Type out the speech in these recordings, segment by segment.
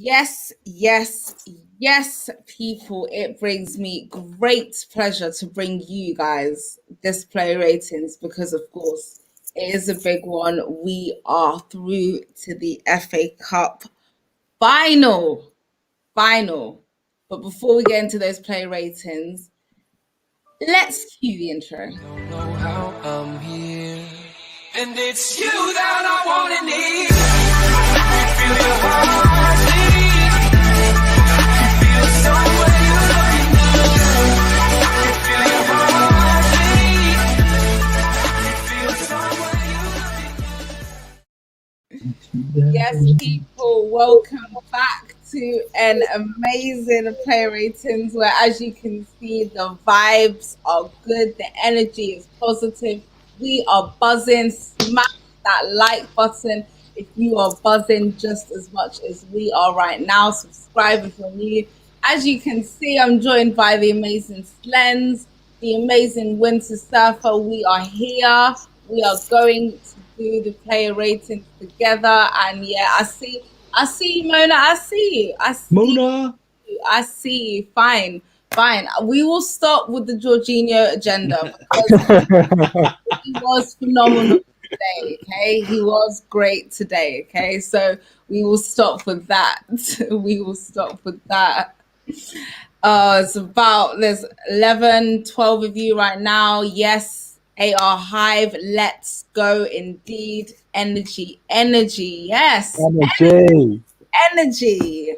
Yes, people. It brings me great pleasure to bring you guys this play ratings because, of course, it is a big one. We are through to the FA Cup final. Final. But before we get into those play ratings, let's cue the intro. Don't know how I'm here, and it's you that I want to need. You feel your heartbeat. You feel somewhere you're looking now. You feel your heartbeat. You feel somewhere you're looking now. Yes, people, welcome back to an amazing play ratings where, as you can see, the vibes are good, the energy is positive, we are buzzing. Smash that like button if you are buzzing just as much as we are right now. Subscribe if you're new. As you can see, I'm joined by the amazing Slens, the amazing Winter Surfer. We are here. We are going to do the player ratings together. And yeah, I see you, Mona. I see Mona. I see you. Fine. We will stop with the Jorginho agenda because he was phenomenal today. Okay, he was great today. Okay, so we will stop with that. There's 11, 12 of you right now. Yes, AR Hive, let's go indeed. Energy. Yes. Energy.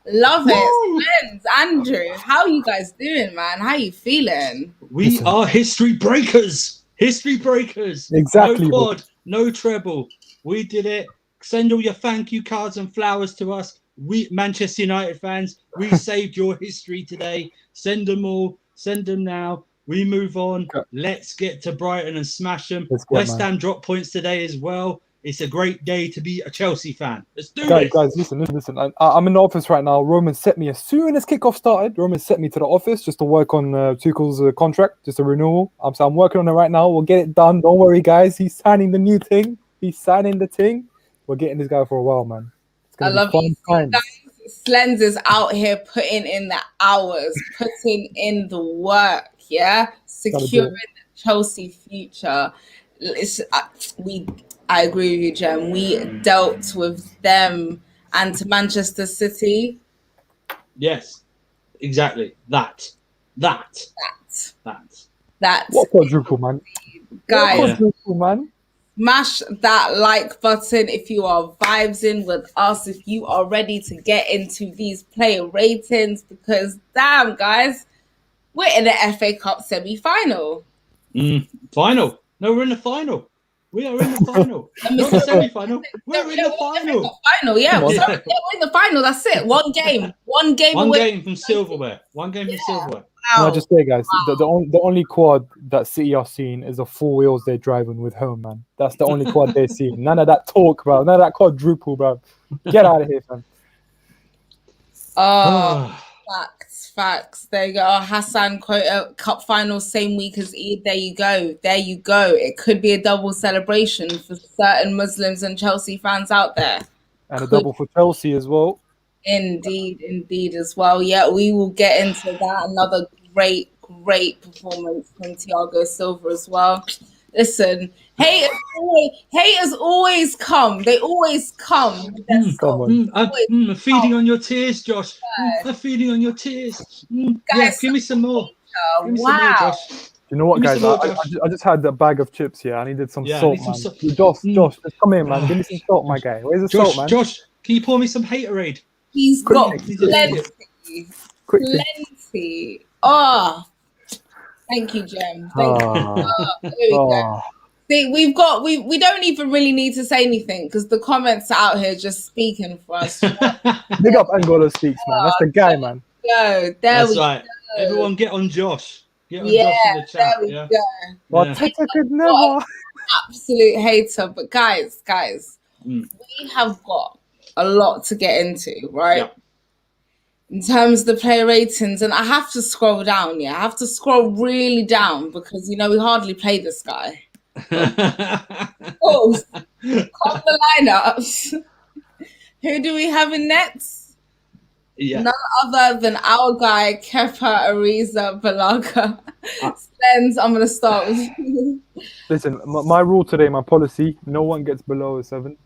Love it. Friends, Andrew, how are you guys doing, man? How are you feeling? We are history breakers. Exactly. No quad, no treble. We did it. Send all your thank you cards and flowers to us. We, Manchester United fans, we saved your history today. Send them all. Send them now. We move on. Let's get to Brighton and smash them. West Ham drop points today as well. It's a great day to be a Chelsea fan. Let's do it. Guys, listen. I'm in the office right now. Roman set me as soon as kickoff started. Roman set me to the office just to work on Tuchel's contract, just a renewal. I'm working on it right now. We'll get it done. Don't worry, guys. He's signing the new thing. He's signing the thing. We're getting this guy for a while, man. I love you guys. Slens is out here putting in the hours, putting in the work. Yeah, securing the Chelsea future. I agree with you, Jem. We dealt with them and to Manchester City. Yes, exactly. That. What quadruple, man? Guys, what quadruple, man? Smash that like button if you are vibes-in with us, if you are ready to get into these player ratings, because damn, guys, we're in the FA Cup semi-final. Final. No, we're in the final. We are in the final. Not the semi-final. We're in the final. Yeah, we're in the final. That's it. One game from silverware. Wow. Can I just say, guys, the only quad that City are seeing is the 4 wheels they're driving with home, man. That's the only quad they're seeing. None of that talk, bro. None of that quadruple, bro. Get out of here, fam. Facts. There you go. Hassan quote cup final same week as Eid. There you go. It could be a double celebration for certain Muslims and Chelsea fans out there. And a double for Chelsea as well. Indeed as well. Yeah, we will get into that. Another great performance from Thiago Silva as well. Listen, haters always come. They always come. I'm feeding on your tears, Josh. I'm feeding on your tears. Yeah, give me some more. Wow. You know what, guys? I just had a bag of chips here. I needed some salt, man. Josh, just come here, man. Give me some salt, my guy. Where's the salt, man? Josh, can you pour me some Haterade? He's got plenty. Oh, thank you, Jem. Thank you. There we go. See, we don't even really need to say anything because the comments are out here just speaking for us. Big up Angola Speaks, man. That's the guy, man. That's right. Everyone get on Josh. Get on Josh in the chat. There we go. Well, Twitter could never. Absolute hater. But guys, we have got a lot to get into, right? Yeah. In terms of the player ratings, and I have to scroll down, I have to scroll really down because, we hardly play this guy. Oh, call the lineups. Who do we have in nets? Yeah. None other than our guy Kepa Ariza Balaga. Uh, Spence, I'm gonna start with you. Listen, my rule today, my policy: no one gets below a 7.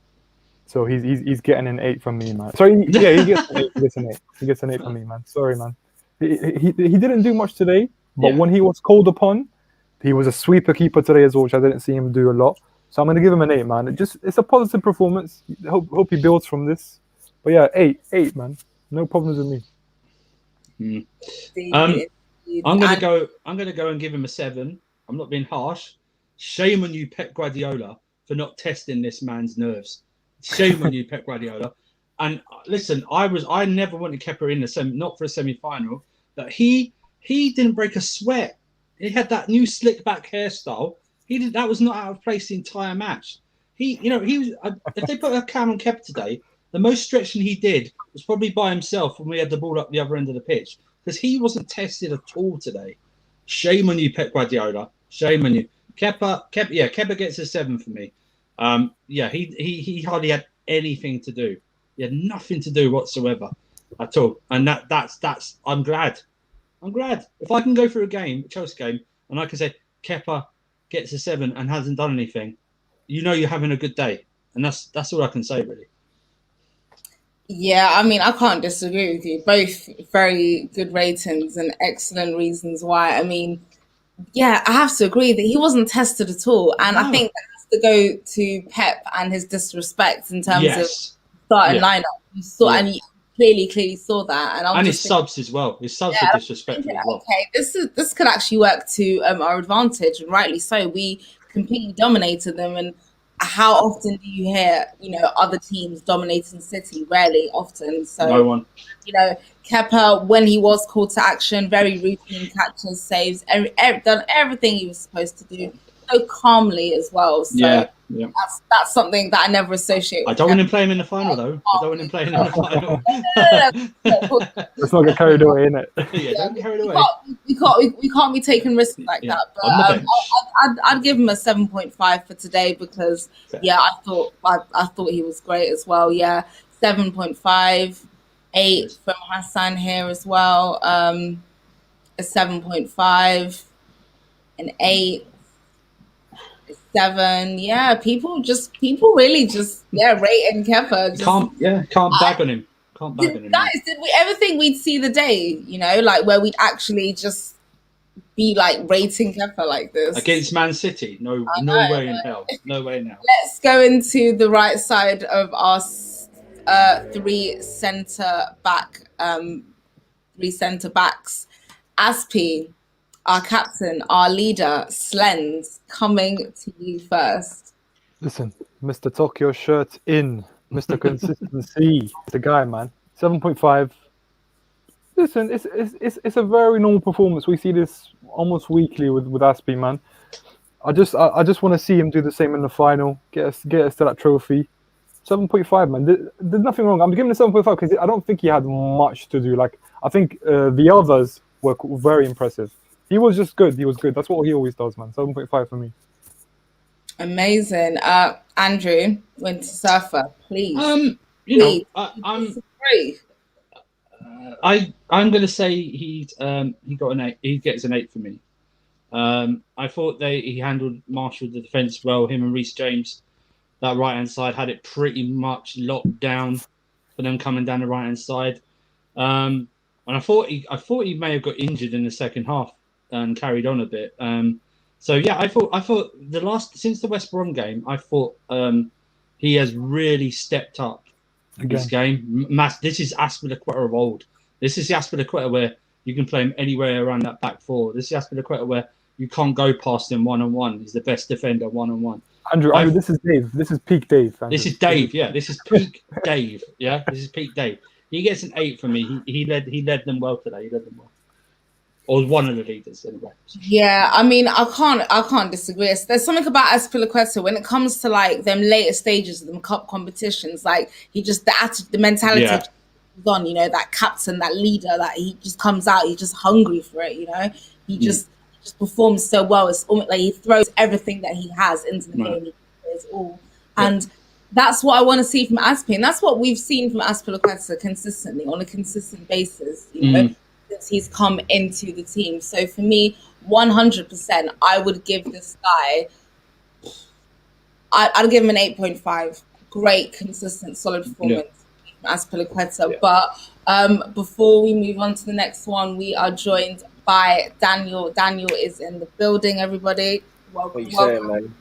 So he's getting an 8 from me, man. Sorry, yeah, he gets an 8. He gets an 8. He gets an 8 from me, man. Sorry, man. He didn't do much today, but Yeah. when he was called upon, he was a sweeper keeper today as well, which I didn't see him do a lot. So I'm gonna give him an 8, man. It's a positive performance. Hope he builds from this. But yeah, 8, man. No problems with me. Um, Indeed. I'm gonna And go. I'm gonna go and give him a 7. I'm not being harsh. Shame on you, Pep Guardiola, for not testing this man's nerves. Shame on you, Pep Guardiola. And listen, I never wanted Kepa in the semi, not for a semi-final, but he didn't break a sweat. He had that new slick back hairstyle. He did that was not out of place the entire match. He was. If they put a cam on Kepa today, the most stretching he did was probably by himself when we had the ball up the other end of the pitch because he wasn't tested at all today. Shame on you, Pep Guardiola. Shame on you. Kepa gets a 7 for me. He hardly had anything to do. He had nothing to do whatsoever at all. And that's I'm glad. I'm glad. If I can go through a Chelsea game, and I can say Kepa gets a 7 and hasn't done anything, you're having a good day. And that's all I can say really. yeah, I mean, I can't disagree with you. Both very good ratings and excellent reasons why. I mean, yeah, I have to agree that he wasn't tested at all. And I No. think that has to go to Pep and his disrespect in terms of Yes. starting Yeah. lineup. You saw, Yeah. and you clearly saw that. And I'm And just his subs as well. His subs are disrespectful as well. okay, this could actually work to our advantage, and rightly so. We completely dominated them, and how often do you hear other teams dominating City? Rarely, often. So No one. Kepa, when he was called to action, very routine catches, saves, done everything he was supposed to do so calmly as well. So Yeah. that's something that I never associate I with don't want Kepa. him playing in the final though. I don't want him playing in the final. Let's not get carried away, innit? Yeah, don't get carried We away. can't be taking risks like Yeah. that. But On the bench. I'd give him a 7.5 for today because I thought he was great as well. Yeah, 7.5, 8 from Hassan here as well. A 7.5, an 8, a 7. Yeah, people really just rating Kepa. Can't bag on him. Can't bag on him. Guys, did we ever think we'd see the day, like where we'd actually just be like rating Kepa like this? Against Man City? No way in hell. No way in hell. Let's go into the right side of our three centre backs. Aspi, our captain, our leader, Slens, coming to you first. Listen, Mr. Tokyo shirt in. Mr. Consistency, the guy, man. 7.5. Listen, it's a very normal performance. We see this almost weekly with Aspie, man. I just want to see him do the same in the final. Get us to that trophy. 7.5, man. There's nothing wrong. I'm giving it 7.5 because I don't think he had much to do. Like I think the others were very impressive. He was just good. He was good. That's what he always does, man. 7.5 for me. Amazing. Andrew, Winter Surfer, please. I'm going to say he got an 8. He gets an 8 for me. I thought he marshaled the defence well. Him and Reece James, that right hand side had it pretty much locked down for them coming down the right hand side. And I thought he may have got injured in the second half and carried on a bit. So yeah, I thought since the West Brom game, I thought he has really stepped up this game. This is Aspilicueta of old. This is the Aspilicueta where you can play him anywhere around that back four. This is Aspilicueta where you can't go past him one-on-one. He's the best defender one-on-one. Andrew, this is Dave. This is peak Dave. Andrew. This is Dave. Yeah, this is peak Dave. Yeah, this is peak Dave. He gets an 8 for me. He led them well today. He led them well. Or one of the leaders anyway. Yeah, I mean, I can't disagree. There's something about Aspilicueta when it comes to like them later stages of them cup competitions. Like the attitude, the mentality is on. That captain, that leader, that he just comes out. He's just hungry for it. He just performs so well. It's almost like he throws everything that he has into the game. He plays all. And that's what I want to see from Aspi, and that's what we've seen from Aspilicueta consistently on a consistent basis, since he's come into the team. So for me, 100%, I would give this guy, I'd give him an 8.5. Great, consistent, solid performance from Aspilicueta. But before we move on to the next one, we are joined by Daniel. Daniel is in the building, everybody. Welcome. What you saying, man?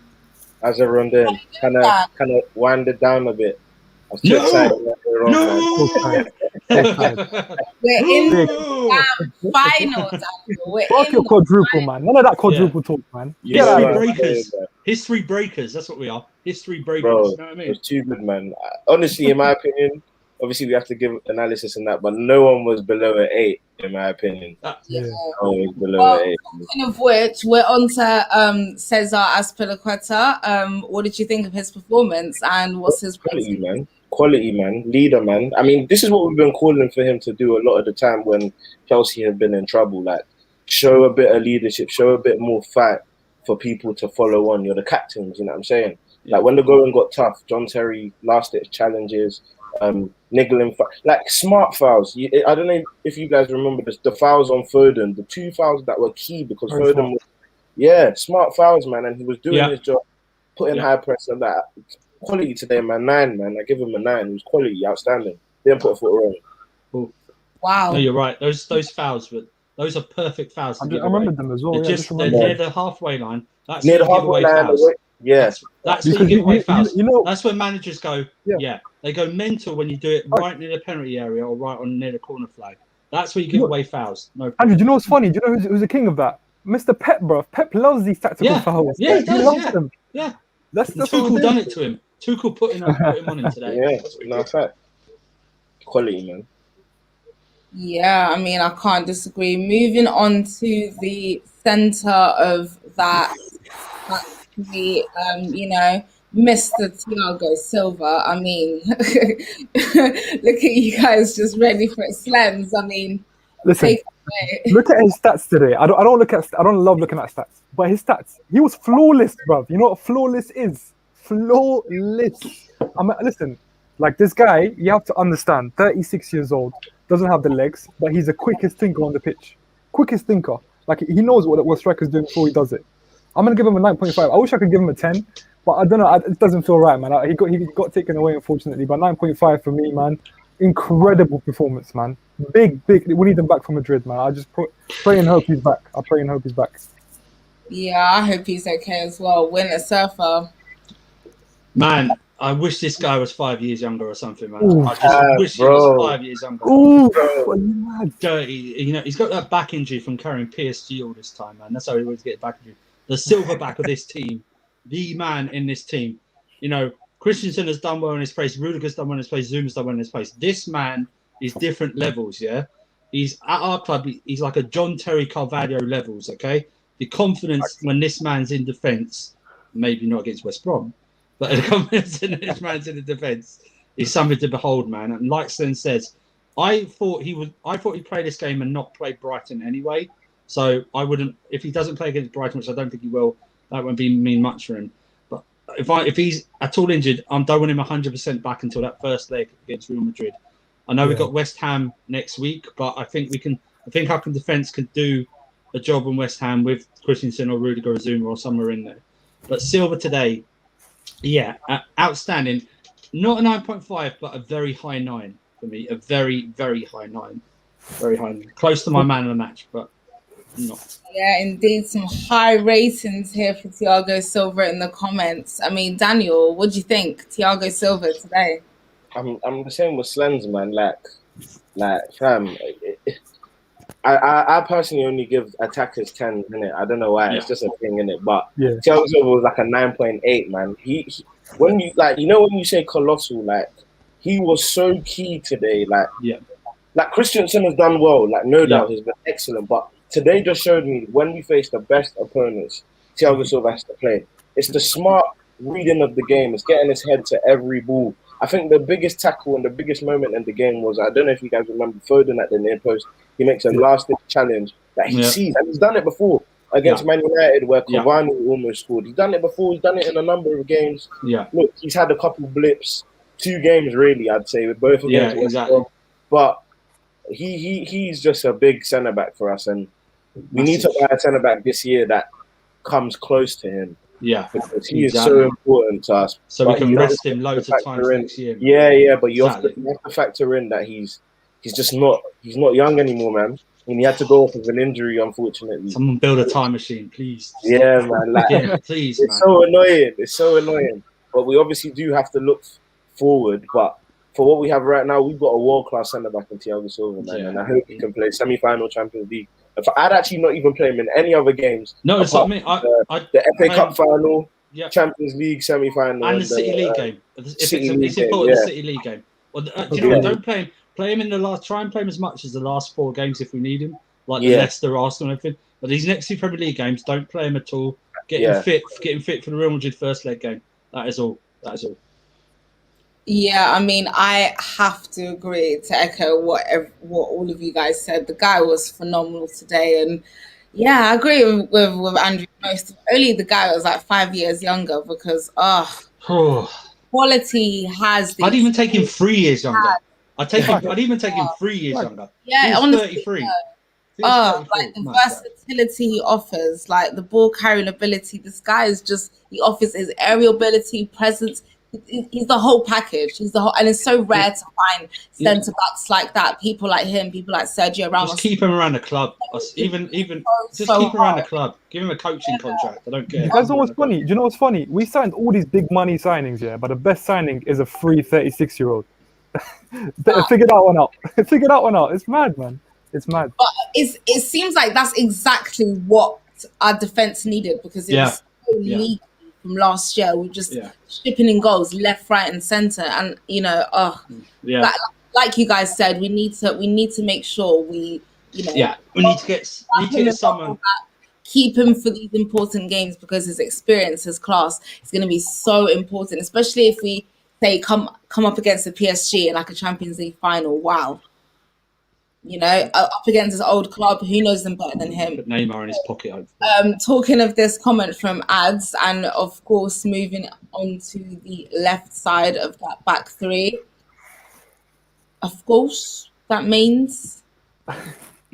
How's everyone doing? Kind of wind it down a bit. I was too excited. We're in the final, Daniel. Fuck your quadruple, man. None of that quadruple talk, man. History breakers. That's what we are. History breakers. Bro, you know what I mean? it was too good, man. Honestly, in my opinion, obviously we have to give analysis and that, but no one was below an 8, in my opinion. No one was below an 8. Speaking of which, we're on to Cesar Aspilicueta. What did you think of his performance, and what's his Quality, man. Leader, man. I mean, this is what we've been calling for him to do a lot of the time when Chelsea have been in trouble. Like, show a bit of leadership, show a bit more fight for people to follow on. You're the captains, you know what I'm saying? Like, when the going got tough, John Terry last at challenges, niggling, like smart fouls. I don't know if you guys remember this, the fouls on Foden, the 2 fouls that were key because Foden was, smart fouls, man, and he was doing his job, putting high press and that. Quality today, man. 9, man. I give him a 9. It was quality, outstanding. Didn't put a foot wrong. Cool. Wow. No, you're right. Those fouls, but those are perfect fouls. I remember them as well. They're near the halfway line. That's near the halfway line. That's where you give away fouls. You know, that's when managers go. They go mental when you do it right near the penalty area or right on near the corner flag. That's where you give away fouls. No. Andrew, do you know what's funny? Do you know who's the king of that? Mr. Pep, bro. Pep loves these tactical fouls. Yeah, he loves them. Yeah. That's Tuchel done it to him. Tuchel put him on him today. Yeah, no fact. Quality, man. Yeah, I mean, I can't disagree. Moving on to the center of that, the Mr. Thiago Silva. I mean, look at you guys just ready for it. Slems. I mean, listen. Look at his stats today. I don't love looking at stats, but his stats. He was flawless, bruv. You know what flawless is? Flawless. Listen, like this guy, you have to understand. 36 years old, doesn't have the legs, but he's the quickest thinker on the pitch. Quickest thinker. Like he knows what striker's doing before he does it. I'm gonna give him a 9.5. I wish I could give him a 10, but I don't know. It doesn't feel right, man. He got taken away, unfortunately. But 9.5 for me, man. Incredible performance, man. Big. We need him back from Madrid, man. I just pray and hope he's back. I pray and hope he's back. Yeah, I hope he's okay as well. Winter Surfer. Man, I wish this guy was 5 years younger or something, man. I just wish he was 5 years younger. Dirty. You know, he's got that back injury from carrying PSG all this time, man. That's how he always gets back injury. The silverback of this team, the man in this team. You know, Christensen has done well in his place. Rudiger's done well in his place. Zuma's done well in his place. This man is different levels, yeah? He's at our club. He's like a John Terry Carvalho levels, okay? The confidence when this man's in defence, maybe not against West Brom, but the confidence in this man's in the defence is something to behold, man. And like Sven says, I thought he'd play this game and not play Brighton anyway. So I wouldn't, if he doesn't play against Brighton, which I don't think he will, that won't mean much for him. But if he's at all injured, I don't want him 100% back until that first leg against Real Madrid. I know we've got West Ham next week, but I think our defence can do a job on West Ham with Christensen or Rudiger or Zuma or somewhere in there. But Silva today, outstanding. Not a 9.5, but a very high 9 for me. A very, very high 9. Very high 9. Close to my man of the match, but not. Yeah, indeed. Some high ratings here for Thiago Silva in the comments. I mean, Daniel, what do you think? Thiago Silva today? I'm the same with Slens, man. Like fam, I personally only give attackers 10 in it. I don't know why. It's just a thing in it. But Thiago Silva was like a 9.8, man. He when you when you say colossal, like he was so key today. Like Christensen has done well. Like no doubt, he's been excellent. But today just showed me when we face the best opponents, Thiago Silva has to play. It's the smart reading of the game. It's getting his head to every ball. I think the biggest tackle and the biggest moment in the game was, I don't know if you guys remember, Foden at the near post. He makes a last-ditch challenge that he sees, and he's done it before. against Man United where Yeah. Cavani almost scored. He's done it before. He's done it in a number of games. Yeah. Look, he's had a couple blips, 2 games really, I'd say, with both against West exactly. Brom. But he's just a big centre back for us, and we need to buy a centre back this year that comes close to him. Yeah, because he is so important to us. So but we can rest him loads of times next year. Yeah, but you have to factor in that he's just not young anymore, man. And he had to go off with an injury, unfortunately. Someone build a time machine, please. Yeah, man. Like, please, it's so annoying. It's so annoying. But we obviously do have to look forward. But for what we have right now, we've got a world-class centre-back in Thiago Silva, man. And I hope he can play semi-final Champions League. I'd actually not even play him in any other games. No, it's not me. The FA Cup final, Champions League semi-final, and the City League game. It's important. The City League game. Well, do you know what? Don't play him. Play him in the last. Try and play him as much as the last 4 games if we need him, like the Leicester, Arsenal, and everything. But these next 2 Premier League games, don't play him at all. Get him fit. Get him fit for the Real Madrid first leg game. That is all. Yeah, I mean, I have to agree to echo what all of you guys said. The guy was phenomenal today, and I agree with Andrew most. Only the guy was like 5 years younger because quality has. I'd even take him 3 years younger. I'd even take him 3 years younger. Yeah, he's 33. Like the versatility he offers, like the ball carrying ability. This guy is he offers his aerial ability, presence. He's the whole package. And it's so rare to find centre backs like that. People like him, people like Sergio Ramos. Just keep him around the club. Keep him around the club. Give him a coaching contract. I don't care. You guys know what's funny? Do you know what's funny? We signed all these big money signings, but the best signing is a free 36-year-old. Figure that one out. Figure that one out. It's mad, man. It's mad. But it seems like that's exactly what our defense needed because it was so leaky from last year. We're just shipping in goals left, right, and centre, and like you guys said, we need to make sure we need to get someone. Keep him for these important games because his experience, his class is going to be so important, especially if we say come up against the PSG in like a Champions League final. Wow. Up against his old club, who knows them better than him? Put Neymar in his pocket. Talking of this comment from Ads, and of course, moving on to the left side of that back 3. Of course, that means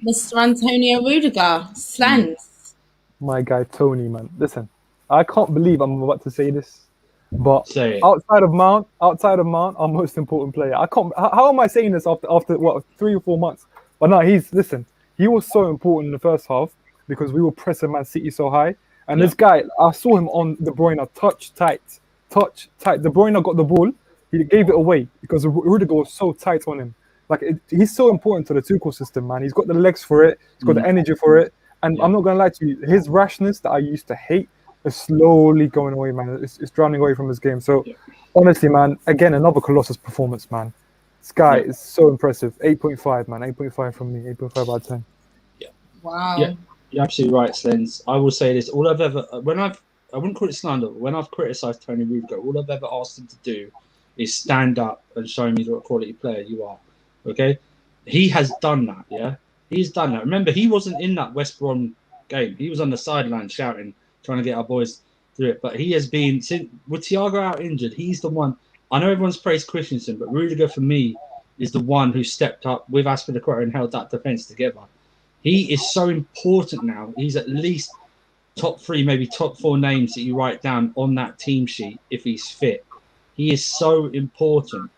Mr. Antonio Rudiger. Slans. My guy Tony, man. Listen, I can't believe I'm about to say this, but outside of Mount, our most important player. I can't. How am I saying this after 3 or 4 months? But no, he was so important in the first half because we were pressing Man City so high. And this guy, I saw him on De Bruyne, touch tight. De Bruyne got the ball, he gave it away because Rudiger was so tight on him. He's so important to the Tuchel system, man. He's got the legs for it, he's got the energy for it. And I'm not gonna lie to you, his rashness that I used to hate is slowly going away, man. It's drowning away from his game. So honestly, man, again, another Colossus performance, man. This guy is so impressive. 8.5, man. 8.5 from me. 8.5 out of 10. Yeah. Wow. Yeah, you're absolutely right, Slens. I will say this. I wouldn't call it slander, but when I've criticised Tony Rudiger, all I've ever asked him to do is stand up and show me what quality player you are. Okay? He has done that, yeah? He's done that. Remember, he wasn't in that West Brom game. He was on the sideline shouting, trying to get our boys through it. But he has been, with Thiago out injured, he's the one. I know everyone's praised Christensen, but Rudiger, for me, is the one who stepped up with Aspilicueta and held that defence together. He is so important now. He's at least top 3, maybe top 4 names that you write down on that team sheet if he's fit. He is so important.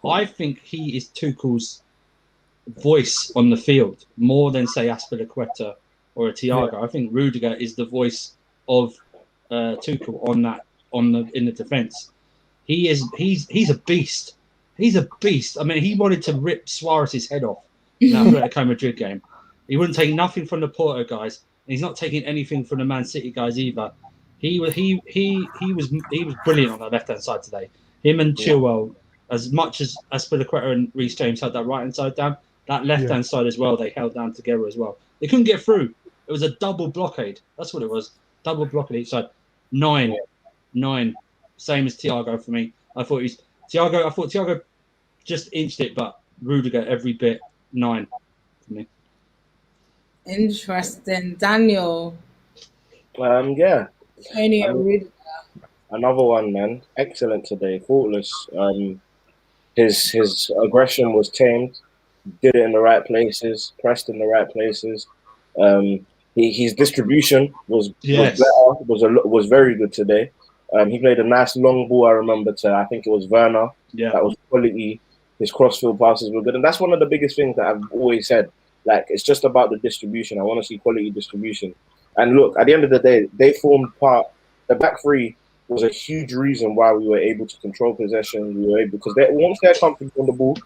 I think he is Tuchel's voice on the field more than, say, Aspilicueta or a Thiago. I think Rudiger is the voice of Tuchel in the defence. He's a beast. He's a beast. I mean, he wanted to rip Suarez's head off in that Atletico Madrid game. He wouldn't take nothing from the Porto guys. And he's not taking anything from the Man City guys either. He was brilliant on the left hand side today. Him and Chilwell, as much as Aspilicueta and Reece James had that right hand side down, that left hand side as well, they held down together as well. They couldn't get through. It was a double blockade. That's what it was. Double blockade each side. 9. Same as Thiago for me. I thought Thiago just inched it, but Rudiger every bit. 9 for me. Interesting. Daniel. Yeah. Tony I and mean, Rudiger. another one, man. Excellent today. Faultless. His aggression was tamed. Did it in the right places. Pressed in the right places. Um, his distribution was Yes. better. Was very good today. He played a nice long ball. I remember to I think it was Werner. Yeah. That was quality. His crossfield passes were good, and that's one of the biggest things that I've always said. Like it's just about the distribution. I want to see quality distribution. And look, at the end of the day, they formed part. The back three was a huge reason why we were able to control possession. We were able because once they're comfortable on the ball, do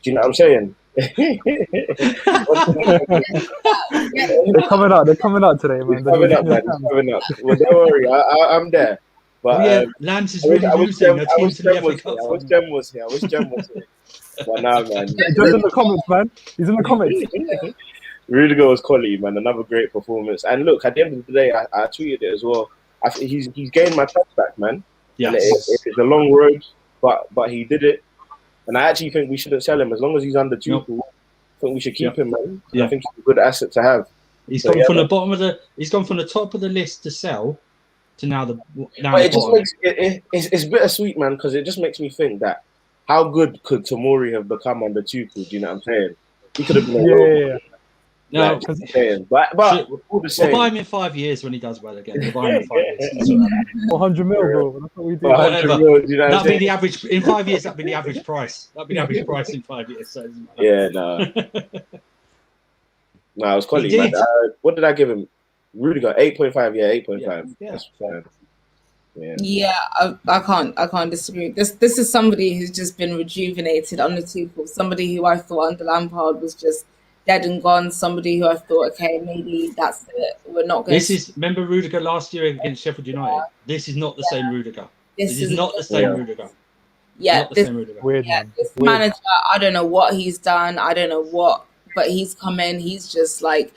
you know what I'm saying? Yeah, They're coming out. They're coming out today, man. It's The coming up, Jorginho man. It's fans. coming up. Well, don't worry, I'm there. Oh But yeah, Lambs is really I wish losing a I team wish to the Jem FA was here. Cup I wish final. Jem was here. I wish Jem was here. But now, man, Jem's in the comments, man. He's in the comments. Rudiger was quality, man. Another great performance. And look, at the end of the day, I tweeted it as well. He's gained my trust back, man. And Yes. it's a long road, but he did it. And I actually think we shouldn't sell him as long as he's under Yep. Tuchel. I think we should keep Yep. him, man. Yeah. I think he's a good asset to have. He's So, gone yeah, from man. the bottom of the. He's gone from the top of the list to sell to now the now But the it just bottom. makes it's bittersweet, man, because it just makes me think that how good could Tomori have become under Tuchel? Do you know what I'm saying? He could have been a Yeah. No, like, but all the we'll same, buy him in 5 years when he does well again. We'll buy him in 5 years. That's all right. 400 mil, bro. That's what we do. 100 Whatever. mil, do you know what I'm That'd be saying? the average in 5 years. That'd be the average price. That'd be the average price in 5 years. So it doesn't matter. Yeah, no, it was quality, He man. did. What did I give him? Rudiger 8.5. Yeah, 8.5. Yeah. That's fine. Yeah. Yeah, I can't disagree. This is somebody who's just been rejuvenated under Tuchel. Somebody who I thought under Lampard was just dead and gone. Somebody who I thought, okay, maybe that's it. We're not going. This is remember Rudiger last year against Sheffield United. This is not the same Rudiger. This is not the same Rudiger. Yeah, Not the this, same Rudiger. Weird, yeah, man. this Weird. manager. I don't know what he's done. I don't know what, but he's come in. He's just like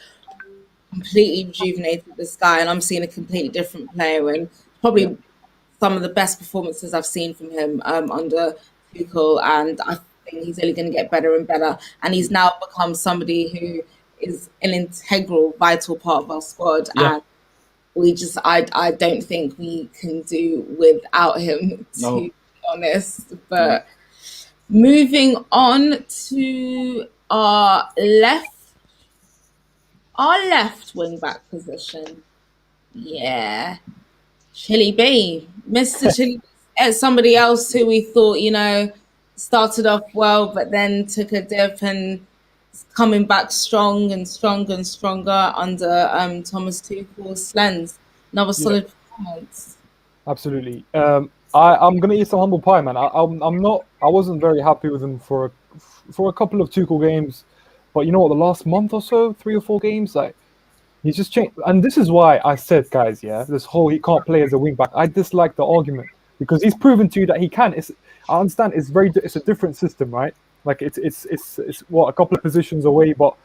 completely rejuvenated this guy, and I'm seeing a completely different player. And probably some of the best performances I've seen from him under Tuchel, and I think he's only going to get better and better. And he's now become somebody who is an integral, vital part of our squad. Yeah. And we just, I don't think we can do without him, to be honest. But moving on to our left wing back position. Yeah. Chili B, Mr. Chili, somebody else who we thought, started off well, but then took a dip and is coming back strong and stronger and stronger under Thomas Tuchel's lens. Another solid performance. Absolutely. I'm gonna eat some humble pie, man. I wasn't very happy with him for a couple of Tuchel games, but you know what? The last month or so, 3 or 4 games, like he's just changed. And this is why I said, guys, this whole he can't play as a wing back. I dislike the argument because he's proven to you that he can. I understand it's a different system, right? Like it's what, a couple of positions away, but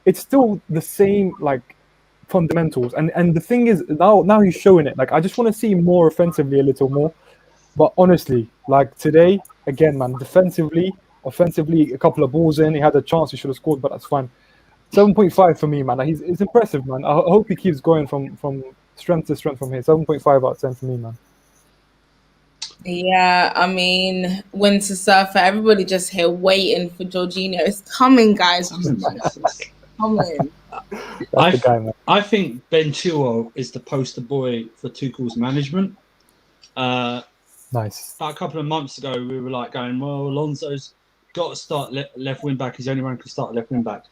it's still the same like fundamentals. And the thing is, now he's showing it. Like I just want to see more offensively a little more. But honestly, like today, again, man, defensively, offensively, a couple of balls in, he had a chance, he should have scored, but that's fine. 7.5 for me, man. It's impressive, man. I hope he keeps going from strength to strength from here. 7.5 out of 10 for me, man. Yeah, I mean, Winter Surfer, everybody just here waiting for Jorginho. It's coming, guys. It's coming. That's the guy, man. I think Ben Chilwell is the poster boy for Tuchel's management. Nice. About a couple of months ago, we were like going, well, Alonso's got to start left wing back. He's the only one who can start left wing back.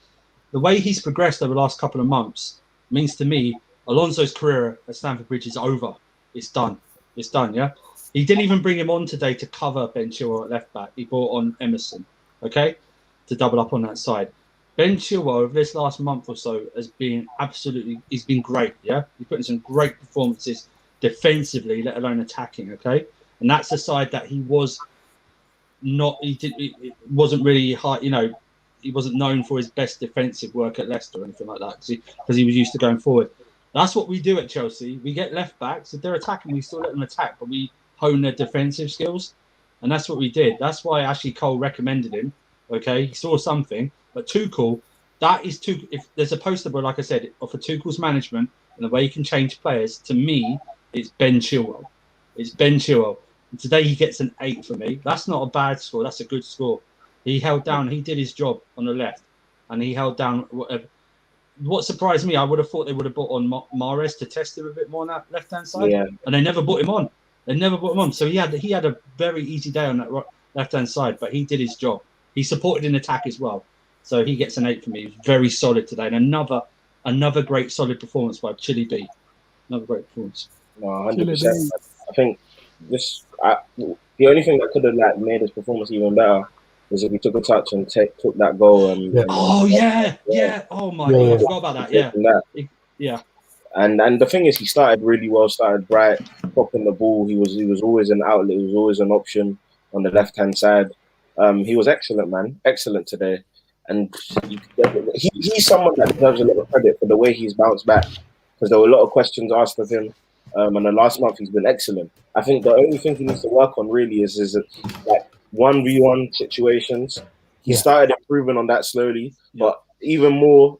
The way he's progressed over the last couple of months means to me, Alonso's career at Stamford Bridge is over. It's done. It's done, yeah? He didn't even bring him on today to cover Ben Chilwell at left back. He brought on Emerson, okay, to double up on that side. Ben Chilwell over this last month or so has been he's been great, yeah? He's put in some great performances defensively, let alone attacking, okay? And that's the side that he was not, it wasn't really high, he wasn't known for his best defensive work at Leicester or anything like that because he was used to going forward. That's what we do at Chelsea. We get left backs. If they're attacking, we still let them attack, but we hone their defensive skills. And that's what we did. That's why Ashley Cole recommended him. Okay, he saw something. But Tuchel, if there's a poster boy, like I said, for Tuchel's management, and the way he can change players, to me, it's Ben Chilwell. It's Ben Chilwell. And today he gets an 8 for me. That's not a bad score. That's a good score. He held down. He did his job on the left, and he held down whatever. What surprised me, I would have thought they would have brought on Mahrez to test him a bit more on that left-hand side, and they never brought him on. They never brought him on. So he had a very easy day on that left-hand side, but he did his job. He supported in attack as well. So he gets an 8 for me. He was very solid today, and another great solid performance by Chile B. Another great performance. No, 100%. I think the only thing that could have made his performance even better was if he took a touch and took that goal. Oh my God, I forgot about that. Yeah. And the thing is, he started really well. Started bright, popping the ball. He was always an outlet. He was always an option on the left hand side. He was excellent, man. Excellent today. And he's someone that deserves a lot of credit for the way he's bounced back, because there were a lot of questions asked of him. And the last month he's been excellent. I think the only thing he needs to work on really is like 1v1 situations. He started improving on that slowly, but even more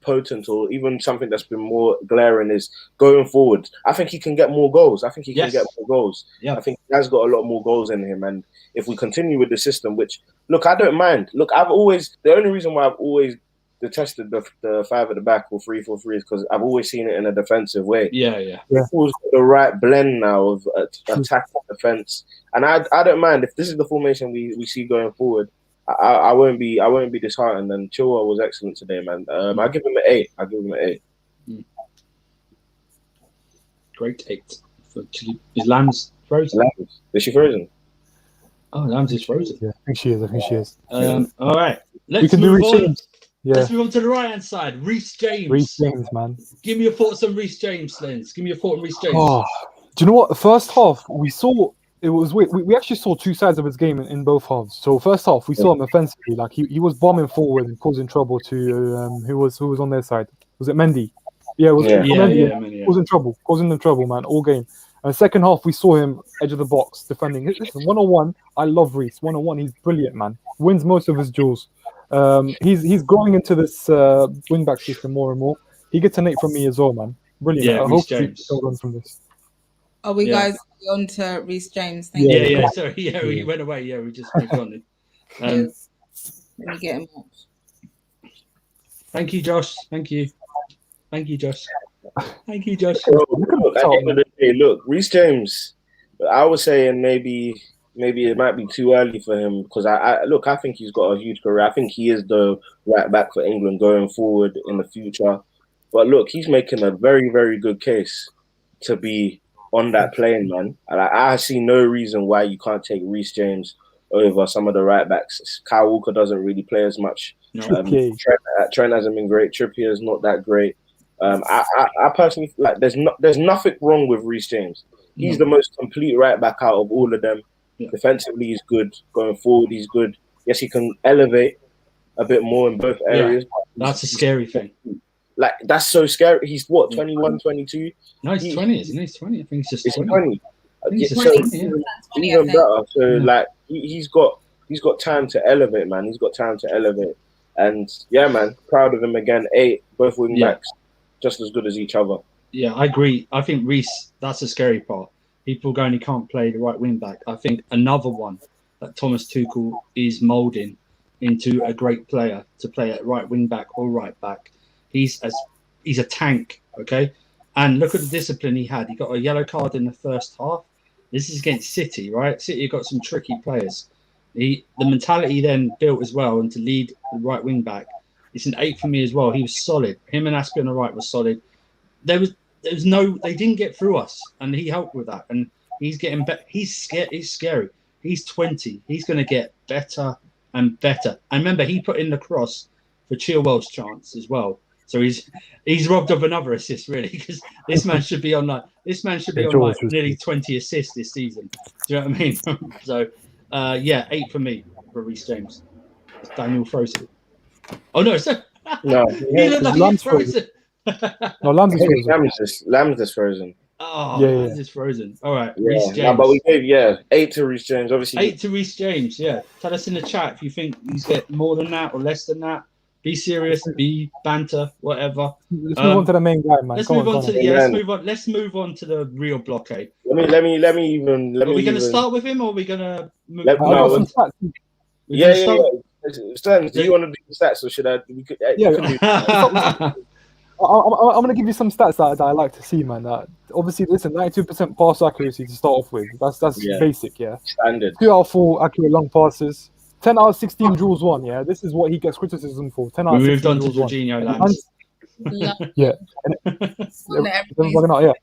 potent, or even something that's been more glaring, is going forward. I think he can get more goals. I think he can get more goals. Yeah. I think he has got a lot more goals in him. And if we continue with the system, which, look, I don't mind. Look, the only reason why I've always detested the 5 at the back or 3-4-3 is because I've always seen it in a defensive way. Yeah. Liverpool's got the right blend now of attack and defense, and I don't mind if this is the formation we see going forward. I won't be disheartened. And Chilwell was excellent today, man. I give him an 8. Great 8 for Chile. Is Lamb's frozen? Is she frozen? Oh, Lamb's is frozen. Yeah, I think she is. All right, We can do Reece James. Yeah. Let's move on to the right-hand side. Reece James. Reece James, man. Give me your thoughts on Reece James, Lens. Give me your thought on Reece James. Oh, do you know what? The first half, we saw it was we actually saw two sides of his game in both halves. So first half, we saw him offensively, like he was bombing forward and causing trouble to who was on their side. Was it Mendy? Yeah, it was Mendy. Mendy, Causing them trouble, man, all game. And second half, we saw him edge of the box defending. Listen, 101. I love Reece. 101. He's brilliant, man. Wins most of his duels. He's growing into this wing back system more and more. He gets an 8 from me as well, man. Brilliant. Yeah, I hope James. he on from this. Are we guys on to Reece James? Thank you. Sorry, he went away. Yeah, we just moved on. Let me get him up. Thank you, Josh. Thank you, Josh. Thank you, Josh. Look, at the end of the day, Reece James, I was saying maybe it might be too early for him, because I think he's got a huge career. I think he is the right back for England going forward in the future. But look, he's making a very, very good case to be on that plane, man. And I see no reason why you can't take Reece James over some of the right backs. Kyle Walker doesn't really play as much. No. Trent hasn't been great. Trippier's not that great. I personally like there's nothing wrong with Reece James. He's the most complete right back out of all of them. Yeah. Defensively, he's good. Going forward, he's good. Yes, he can elevate a bit more in both areas. Yeah, that's a scary thing. Like, that's so scary. He's what, 21, 22? No, he's 20, isn't he? He's 20. I think he's just 20. 20. He's 20, even better. So like he's got time to elevate, man. He's got time to elevate. And yeah, man, proud of him again. 8, both wing backs, just as good as each other. Yeah, I agree. I think Reece, that's the scary part. People going, he can't play the right wing back. I think another one that Thomas Tuchel is moulding into a great player to play at right wing back or right back. He's a tank, okay? And look at the discipline he had. He got a yellow card in the first half. This is against City, right? City got some tricky players. The mentality then built as well, and to lead the right wing back, it's an 8 for me as well. He was solid. Him and Aspie on the right was solid. They didn't get through us, and he helped with that. And he's getting better. He's scary. He's 20. He's going to get better and better. And remember, he put in the cross for Chilwell's chance as well. So he's robbed of another assist, really, because this man should be on nearly 20 assists this season. Do you know what I mean? So 8 for me for Reece James. It's Daniel frozen. Oh no, no, he looked like he's frozen. No, Lamb's is frozen. Lamb's is frozen. Oh, Lamb's is frozen. All right, yeah. Reece James. No, but we gave 8 to Reece James. Obviously, 8 to Reece James. Yeah, tell us in the chat if you think he's get more than that or less than that. Be serious. Be banter. Whatever. Let's move on to the main guy, man. Let's Come move on, on come to on. the Amen. let's move on to the real blockade. Let me Are we going to start with him, or are we going to move? Let- I got no, some stats. We're yeah, gonna yeah, start. yeah. Stan, do you want to do the stats, or should I? We could, Yeah. you can do. I'm going to give you some stats that I like to see, man. Obviously, listen, 92% pass accuracy to start off with. That's Yeah. basic, yeah. Standard. 2 out of 4 accurate long passes. 10 out of 16 draws won, yeah. This is what he gets criticism for. 10 out We of moved 16 on to draws won. Jorginho, And- lads. Love yeah. everybody's-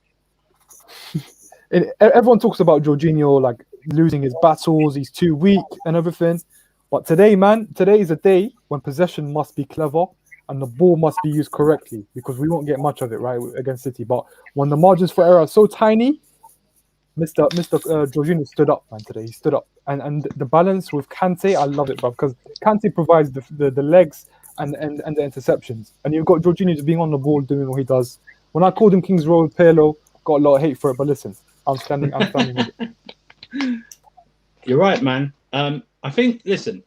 Yeah. Everyone talks about Jorginho like losing his battles, he's too weak and everything. But today, man, today is a day when possession must be clever and the ball must be used correctly because we won't get much of it right against City. But when the margins for error are so tiny, Mr. Jorginho stood up, man. Today he stood up, and the balance with Kante, I love it, bro, because Kante provides the legs and the interceptions, and you've got Jorginho just being on the ball doing what he does. When I called him Kings Road Pirlo, got a lot of hate for it, but listen, I'm standing with it. You're right, man. I think. Listen,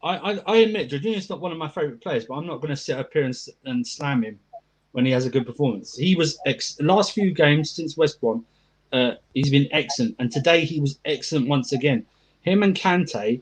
I admit Jorginho's not one of my favorite players, but I'm not going to sit up here and slam him when he has a good performance. He was last few games since West Brom. He's been excellent, and today he was excellent once again. Him and Kante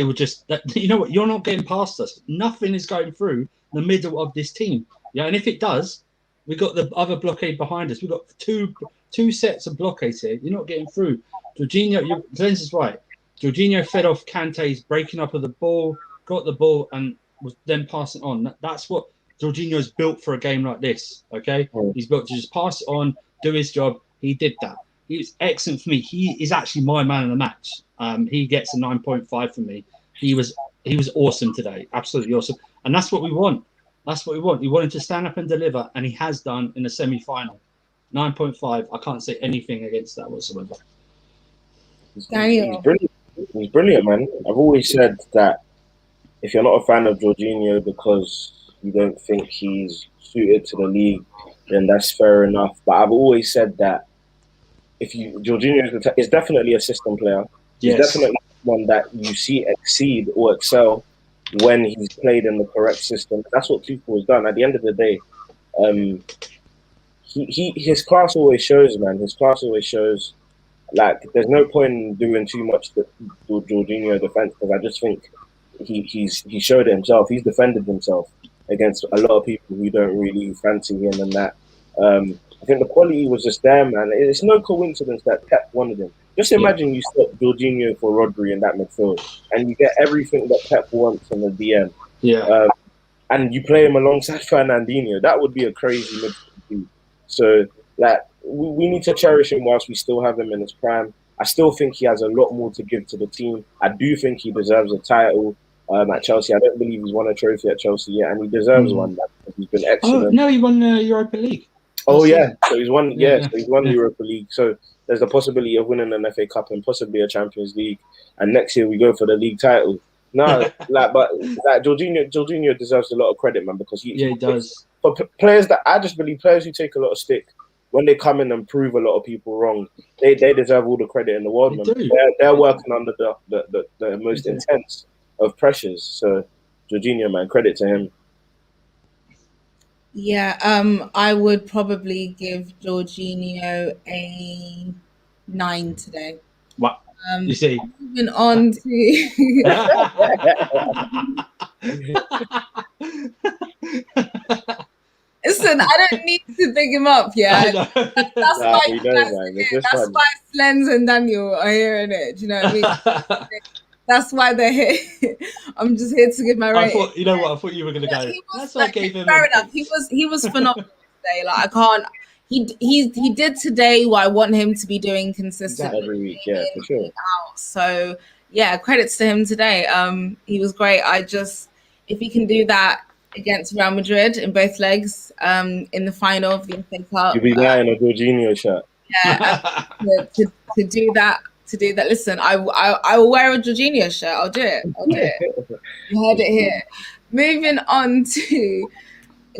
were just. You know what? You're not getting past us. Nothing is going through the middle of this team. Yeah, and if it does, we got the other blockade behind us. We've got two sets of blockades here. You're not getting through. Jorginho, Lenz is right. Jorginho fed off Kante's breaking up of the ball, got the ball, and was then passing on. That's what Jorginho's built for a game like this. Okay, he's built to just pass it on, do his job. He did that. He was excellent for me. He is actually my man of the match. He gets a 9.5 from me. He was awesome today. Absolutely awesome. And that's what we want. That's what we want. We want him to stand up and deliver, and he has done in the semi-final. 9.5. I can't say anything against that whatsoever. Daniel. He's brilliant, man. I've always said that if you're not a fan of Jorginho because you don't think he's suited to the league, then that's fair enough. But I've always said that Jorginho is definitely a system player. He's definitely one that you see exceed or excel when he's played in the correct system. That's what Tuchel has done. At the end of the day, his class always shows, man. His class always shows. Like, there's no point in doing too much to Jorginho defense because I just think he showed it himself. He's defended himself against a lot of people who don't really fancy him and that. I think the quality was just there, man. It's no coincidence that Pep wanted him. Just imagine you swap Jorginho for Rodri in that midfield and you get everything that Pep wants in the DM. Yeah. And you play him alongside Fernandinho. That would be a crazy midfield. So, like, we need to cherish him whilst we still have him in his prime. I still think he has a lot more to give to the team. I do think he deserves a title at Chelsea. I don't believe he's won a trophy at Chelsea yet, and he deserves one. He's been excellent. Oh, no, he won the Europa League. Oh, yeah. So he's won, so he's won the Yeah. Europa League. So there's the possibility of winning an FA Cup and possibly a Champions League. And next year we go for the league title. No, Jorginho deserves a lot of credit, man, because he does. For players that I just believe players who take a lot of stick when they come in and prove a lot of people wrong, they deserve all the credit in the world, man. They're working under the most intense of pressures. So Jorginho, man, credit to him. Yeah, I would probably give Jorginho a 9 today. What? You see? Moving on to listen, I don't need to big him up, yeah. That's why Slens and Daniel are hearing it. Do you know what I mean? That's why they're here. I'm just here to give my rating. I thought you were going to go. That's why I gave him. Fair enough. He was phenomenal today. Like, I can't. He did today what I want him to be doing consistently every week. Yeah, for sure. So yeah, credits to him today. He was great. If he can do that against Real Madrid in both legs, in the final of the FA Cup, you'll be lying a Jorginho shirt. Yeah, to do that. Listen, I will wear a Jorginho shirt. I'll do it. You heard it here. Moving on to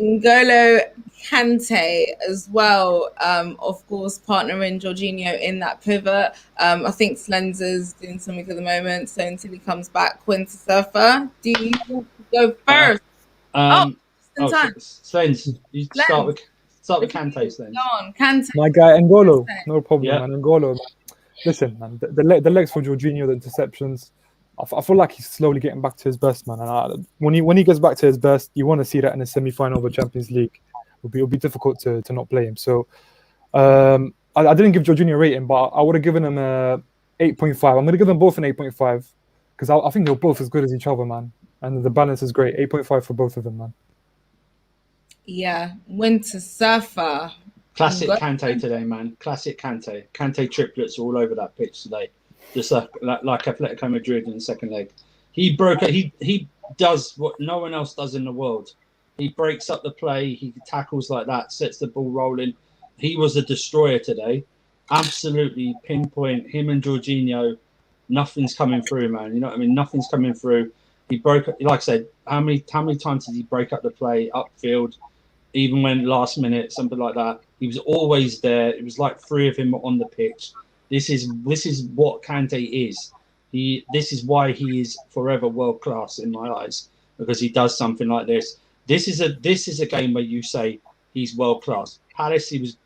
N'Golo Kante as well, of course, partnering Jorginho in that pivot. I think Slender's doing something at the moment, so until he comes back, Quinta Surfer, do you want to go first? Just in time. Slens, you start with Kante, Slens. Go on, Kante. My guy N'Golo, no problem, Yeah. man. N'Golo, listen, man. The legs for Jorginho, the interceptions. I feel like he's slowly getting back to his best, man. And when he gets back to his best, you want to see that in a semi-final of the Champions League. It'll be difficult to not play him. So I didn't give Jorginho a rating, but I would have given him a 8.5. I'm going to give them both an 8.5 because I think they're both as good as each other, man. And the balance is great. 8.5 for both of them, man. Yeah, Winter Surfer. Classic Kante today, man. Classic Kante. Kante triplets all over that pitch today. Just like Atletico Madrid in the second leg. He does what no one else does in the world. He breaks up the play. He tackles like that, sets the ball rolling. He was a destroyer today. Absolutely pinpoint. Him and Jorginho, nothing's coming through, man. You know what I mean? Nothing's coming through. He broke, like I said, how many times did he break up the play upfield? Even when last minute, something like that, he was always there. It was like three of him on the pitch. This is what Kante is. This is why he is forever world class in my eyes, because he does something like this. This is a game where you say he's world class. Palace, he was,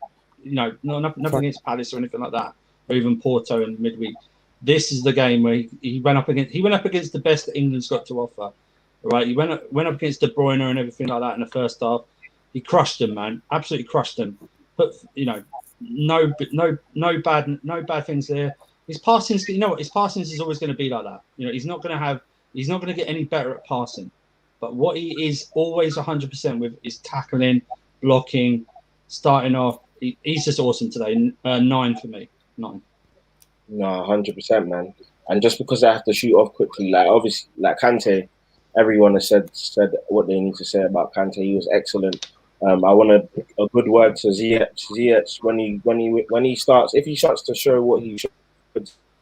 nothing against Palace or anything like that, or even Porto in midweek. This is the game where he went up against the best that England's got to offer. Right, he went up against De Bruyne and everything like that in the first half. He crushed them, man. Absolutely crushed them. But no bad things there. His passing, his passing is always going to be like that. He's not going to get any better at passing. But what he is always 100% with is tackling, blocking, starting off. He's just awesome today. 9 for me. 9. No, 100%, man. And just because I have to shoot off quickly, like obviously, like Kante, everyone has said what they need to say about Kante. He was excellent. I want a good word to Ziyech when he starts. If he starts to show what he should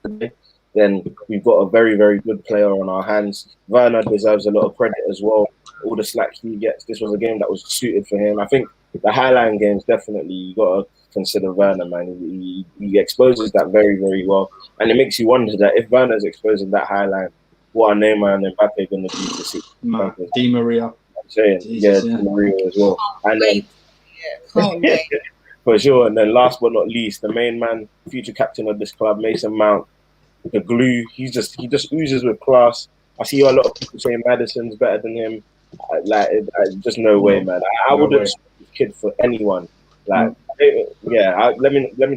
today, then we've got a very, very good player on our hands. Werner deserves a lot of credit as well. All the slack he gets. This was a game that was suited for him. I think the Highline games, definitely you got to consider Werner, man. He exposes that very, very well, and it makes you wonder that if Werner's exposing that Highline, what are Neymar and Mbappe going to do to see? Di Maria. Saying, Jesus, yeah, Di Maria as well. And then, Can't wait. for sure. And then last but not least, the main man, future captain of this club, Mason Mount, the glue. He just oozes with class. I see a lot of people saying Madison's better than him. Just no way, man. I wouldn't swap this kid for anyone. Let me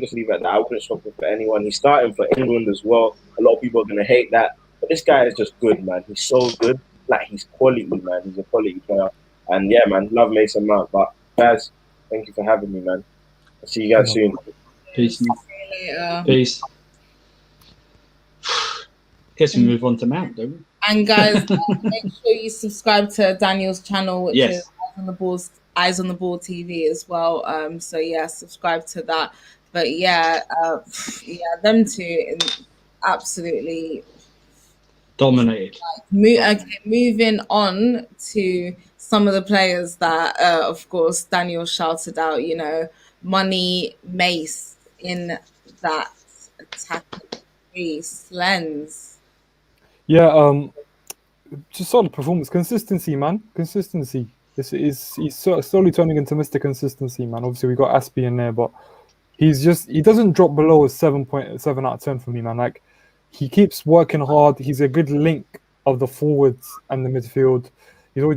just leave it at that. I wouldn't swap him for anyone. He's starting for England as well. A lot of people are gonna hate that, but this guy is just good, man. He's so good. Like, he's quality, man. He's a quality player. And yeah, man, love Mason Mount. But guys, thank you for having me, man. I'll see you guys soon. Peace. Peace. Guess we move on to Mount, don't we? And guys, make sure you subscribe to Daniel's channel, which is Eyes on the Ball TV as well. So yeah, subscribe to that. But them two absolutely dominated. Moving on to some of the players that, of course, Daniel shouted out. Money, Mace in that attacking lens. Yeah, just solid performance, consistency, man, consistency. He's slowly turning into Mr. Consistency, man. Obviously, we got Aspie in there, but he doesn't drop below a 7.7 out of 10 for me, man. Like, he keeps working hard. He's a good link of the forwards and the midfield.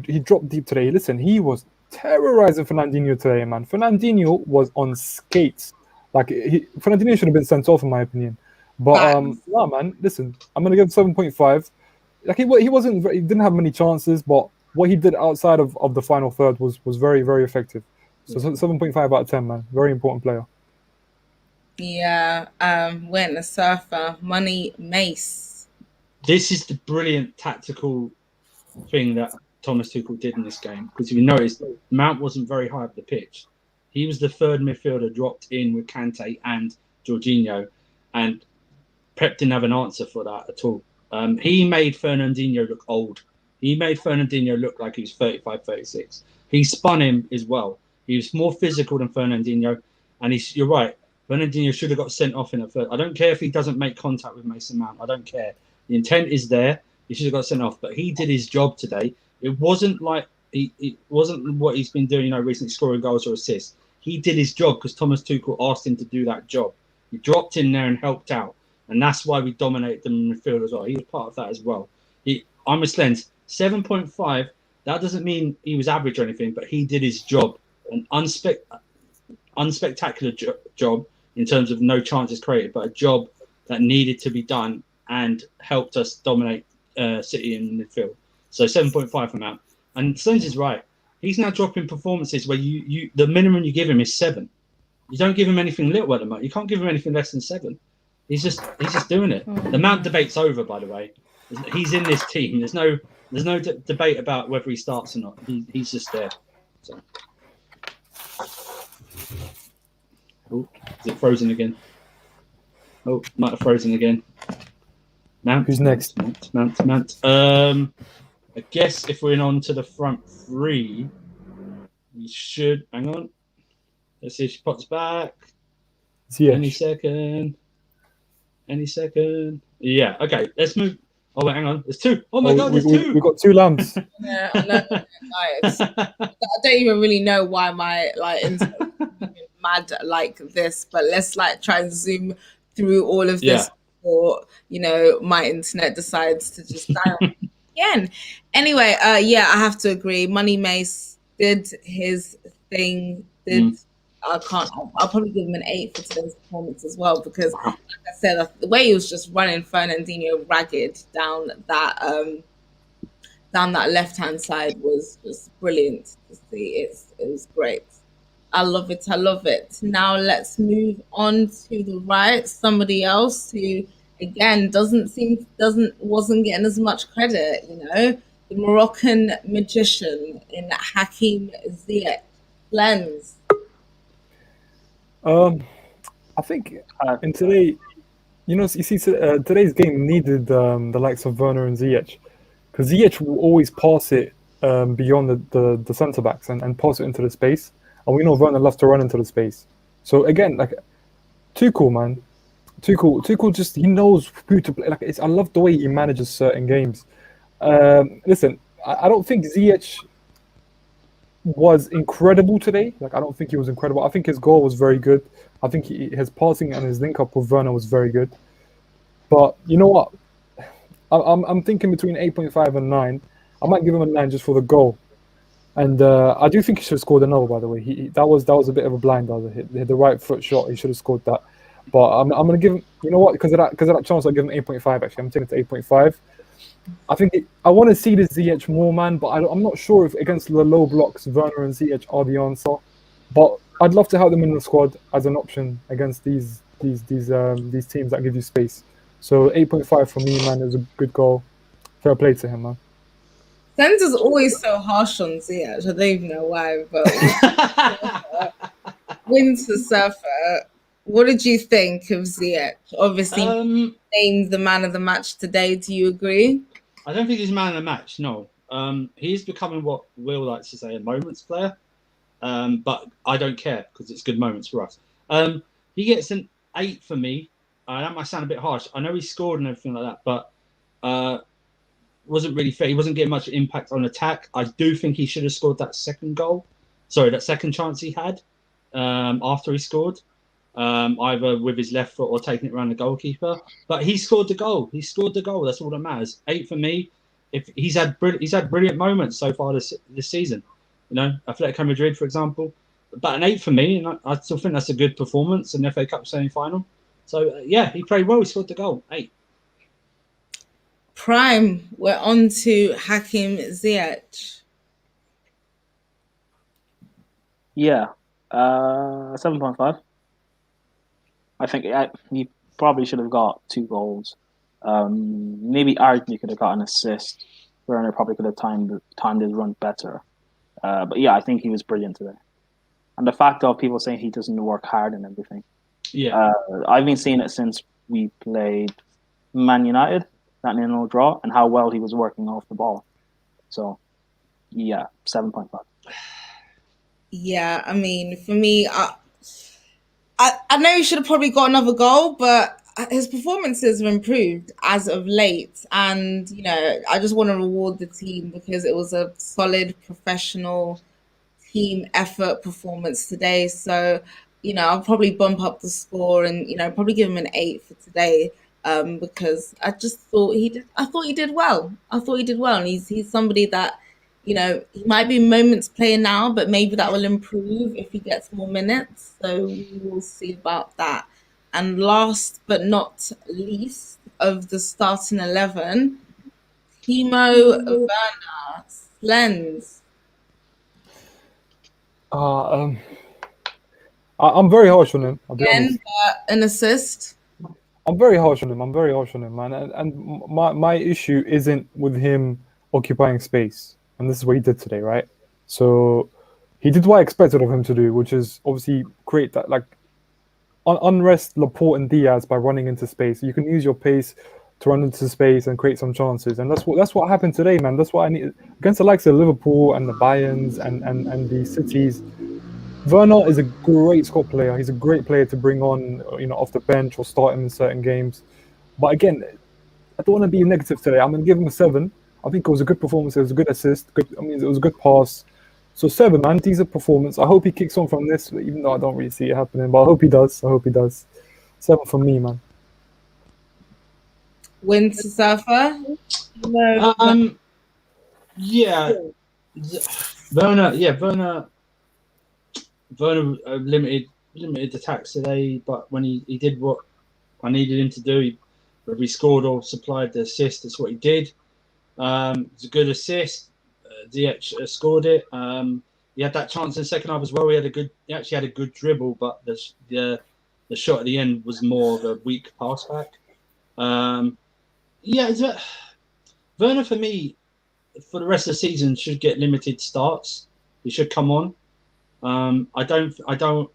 He dropped deep today. Listen, he was terrorizing Fernandinho today, man. Fernandinho was on skates. Like, Fernandinho should have been sent off, in my opinion. But no, man. Listen, I'm gonna give him 7.5. Like, he didn't have many chances, but what he did outside of the final third was very, very effective. So 7.5 out of 10, man. Very important player. Yeah, went the Surfer, Money, Mace. This is the brilliant tactical thing that Thomas Tuchel did in this game, because if you noticed, Mount wasn't very high up the pitch. He was the third midfielder dropped in with Kante and Jorginho, and Pep didn't have an answer for that at all. He made Fernandinho look old. He made Fernandinho look like he was 35, 36. He spun him as well. He was more physical than Fernandinho, and you're right. Fernandinho should have got sent off in a first. I don't care if he doesn't make contact with Mason Mount. I don't care. The intent is there. He should have got sent off, but he did his job today. It wasn't like it wasn't what he's been doing, recently scoring goals or assists. He did his job because Thomas Tuchel asked him to do that job. He dropped in there and helped out, and that's why we dominated them in midfield as well. He was part of that as well. I'm a Lens, 7.5. That doesn't mean he was average or anything, but he did his job. An unspectacular job in terms of no chances created, but a job that needed to be done and helped us dominate City in midfield. So 7.5 for Mount. And Stones is right. He's now dropping performances where you the minimum you give him is 7. You don't give him anything little at the moment. You can't give him anything less than 7. He's just doing it. The Mount debate's over, by the way. He's in this team. There's no debate about whether he starts or not. He's just there. So. Oh, is it frozen again? Oh, might have frozen again. Mount. Who's next? Mount. I guess if we're on to the front three, we should. Hang on. Let's see if she pops back. Any second. Yeah. Okay. Let's move. Oh wait, hang on. There's 2. Oh my God, there's 2. We've got 2 lambs. Yeah, I know. I don't even really know why my internet is mad like this, but let's try and zoom through all of this before my internet decides to just die again. Anyway, I have to agree. Money Mace did his thing. I'll probably give him an 8 for today's performance as well, because like I said, the way he was just running Fernandinho ragged down that left hand side was just brilliant to see. It was great. I love it. Now let's move on to the right. Somebody else who again wasn't getting as much credit, the Moroccan magician in Hakim Ziyech. Lens. I think in today, you see, today's game needed the likes of Werner and Ziyech, because Ziyech will always pass it beyond the centre backs and pass it into the space, and we know Werner loves to run into the space. So again, Tuchel, man, Tuchel just, he knows who to play. I love the way he manages certain games. Listen, I don't think Ziyech was incredible today. I don't think he was incredible. I think his goal was very good. I think his passing and his link up with Werner was very good. But you know what? I'm thinking between 8.5 and 9. I might give him a 9 just for the goal. And I do think he should have scored another, by the way. That was a bit of a blinder. He hit the right foot shot. He should have scored that. But I'm going to give him, you know what? Because of that chance, I'll give him 8.5, actually. I'm taking it to 8.5. I want to see this Ziyech more, man, but I'm not sure if against the low blocks, Werner and Ziyech are the answer. But I'd love to have them in the squad as an option against these teams that give you space. So 8.5 for me, man, is a good goal. Fair play to him, man. Sen's always so harsh on Ziyech. I don't even know why, but Winter Surfer. What did you think of Ziyech? Obviously, named the man of the match today. Do you agree? I don't think he's man of the match. No, he's becoming what Will likes to say, a moments player. But I don't care because it's good moments for us. He gets an 8 for me. That might sound a bit harsh. I know he scored and everything like that, but wasn't really fair. He wasn't getting much impact on attack. I do think he should have scored that second goal. Sorry, that second chance he had after he scored. Either with his left foot or taking it around the goalkeeper. But he scored the goal. That's all that matters. 8 for me. If he's had brilliant moments so far this season. Atletico Madrid, for example. But an 8 for me, and I still think that's a good performance in the FA Cup semi-final. So, he played well. He scored the goal. 8. Prime, we're on to Hakim Ziyech. Yeah, 7.5. I think he probably should have got 2 goals. Maybe arguably could have got an assist. Werner probably could have timed his run better. But yeah, I think he was brilliant today. And the fact of people saying he doesn't work hard and everything. Yeah. I've been seeing it since we played Man United, that 0-0 draw, and how well he was working off the ball. So, yeah, 7.5. Yeah, I mean, for me, I know he should have probably got another goal, but his performances have improved as of late. And, I just want to reward the team because it was a solid professional team effort performance today. So, I'll probably bump up the score and, probably give him an 8 for today. Because I just thought he did. I thought he did well. I thought he did well, and he's somebody that, he might be moments playing now, but maybe that will improve if he gets more minutes. So we will see about that. And last but not least of the starting 11, Timo Werner, Slens. Uh, um, I'm very harsh on him. I'll be honest. Again, an assist. I'm very harsh on him. I'm very harsh on him, man. And my issue isn't with him occupying space, and this is what he did today, right? So he did what I expected of him to do, which is obviously create that like unrest Laporte and Diaz by running into space. You can use your pace to run into space and create some chances, and that's what happened today, man. That's what I need against the likes of Liverpool and the Bayerns and the cities. Werner is a great squad player. He's a great player to bring on, off the bench or start him in certain games. But again, I don't want to be negative today. I'm going to give him a 7. I think it was a good performance. It was a good assist. It was a good pass. So 7, man. Decent performance. I hope he kicks on from this, even though I don't really see it happening. But I hope he does. 7 from me, man. Winter Surfer. Yeah, Werner limited attacks today, but when he did what I needed him to do, whether he scored or supplied the assist, that's what he did. It's a good assist. Ziyech scored it. He had that chance in the second half as well. He actually had a good dribble, but the shot at the end was more of a weak pass back. Werner for me for the rest of the season should get limited starts. He should come on. I don't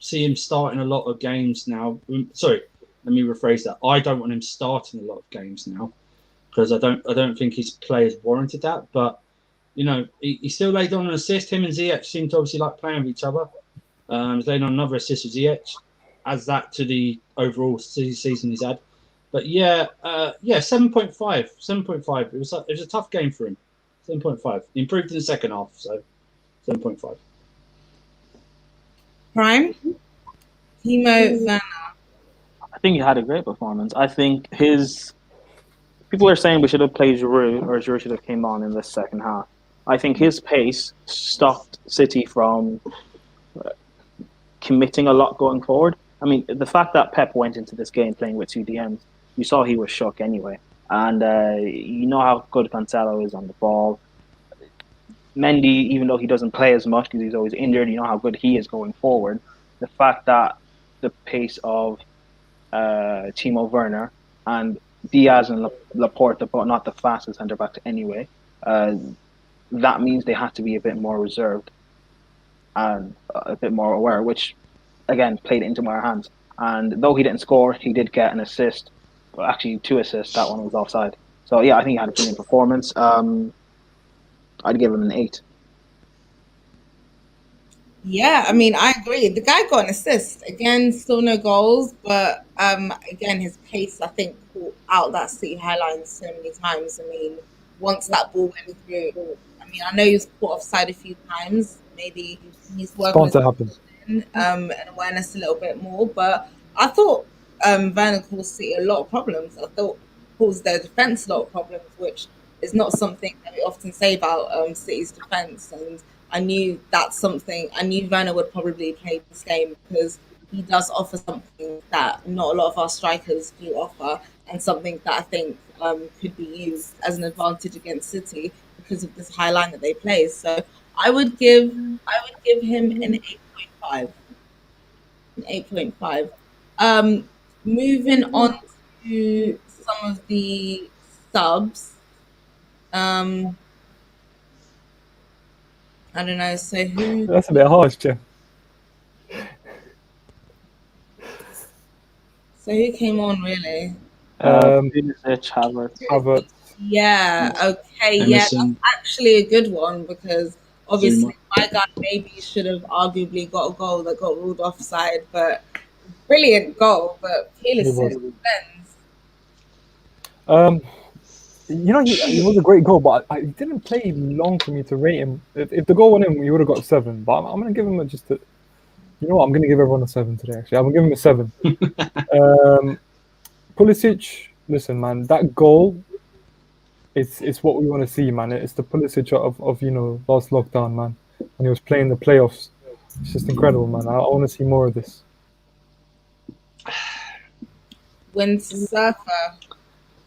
see him starting a lot of games now. Sorry, let me rephrase that. I don't want him starting a lot of games now because I don't think his play is warranted that. But he still laid on an assist. Him and Ziyech seem to obviously like playing with each other. He's laid on another assist with Ziyech. Adds that to the overall season he's had. But 7.5. 7.5. It was a tough game for him. 7.5. He improved in the second half, so 7.5. Prime. Timo Werner. I think he had a great performance. I think people are saying we should have played Giroud, or Giroud should have came on in the second half. I think his pace stopped City from committing a lot going forward. I mean, the fact that Pep went into this game playing with 2 DMs, you saw he was shook anyway. And you know how good Cancelo is on the ball. Mendy, even though he doesn't play as much because he's always injured, you know how good he is going forward. The fact that the pace of Timo Werner and Diaz and Laporte, but not the fastest centre back anyway, that means they have to be a bit more reserved and a bit more aware, which again played into our hands. And though he didn't score, he did get an assist. Well, actually, 2 assists. That one was offside. So yeah, I think he had a brilliant performance. I'd give him an 8. Yeah, I mean, I agree. The guy got an assist. Again, still no goals, but again, his pace, I think, caught out that City highline so many times. I mean, once that ball went through, I mean, I know he was caught offside a few times. Maybe he's working Bound to happen. and awareness a little bit more, but I thought Werner caused City a lot of problems. I thought caused their defence a lot of problems, which is not something that we often say about City's defence. And I knew that's something. I knew Werner would probably play this game because he does offer something that not a lot of our strikers do offer, and something that I think could be used as an advantage against City because of this high line that they play. So I would give him an 8.5. An 8.5. Moving on to some of the subs. I don't know. So who? That's a bit harsh, Jeff. So who came on really? Havertz. Havertz. Yeah. Okay. Yeah. That's Emerson. actually a good one because Obviously, Zuma. my guy maybe should have arguably got a goal that got ruled offside, but brilliant goal. But It Pulisic was. defends. Um, he was a great goal, but it didn't play long for me to rate him. If the goal went in, he would have got 7. But I'm gonna give him just a. You know what? I'm gonna give everyone a 7 today. Actually, I'm gonna give him a 7. Pulisic, listen, man, that goal. It's what we want to see, man. It's the Pulisic of last lockdown, man, when he was playing the playoffs. It's just incredible, man. I want to see more of this. Winter Surfer.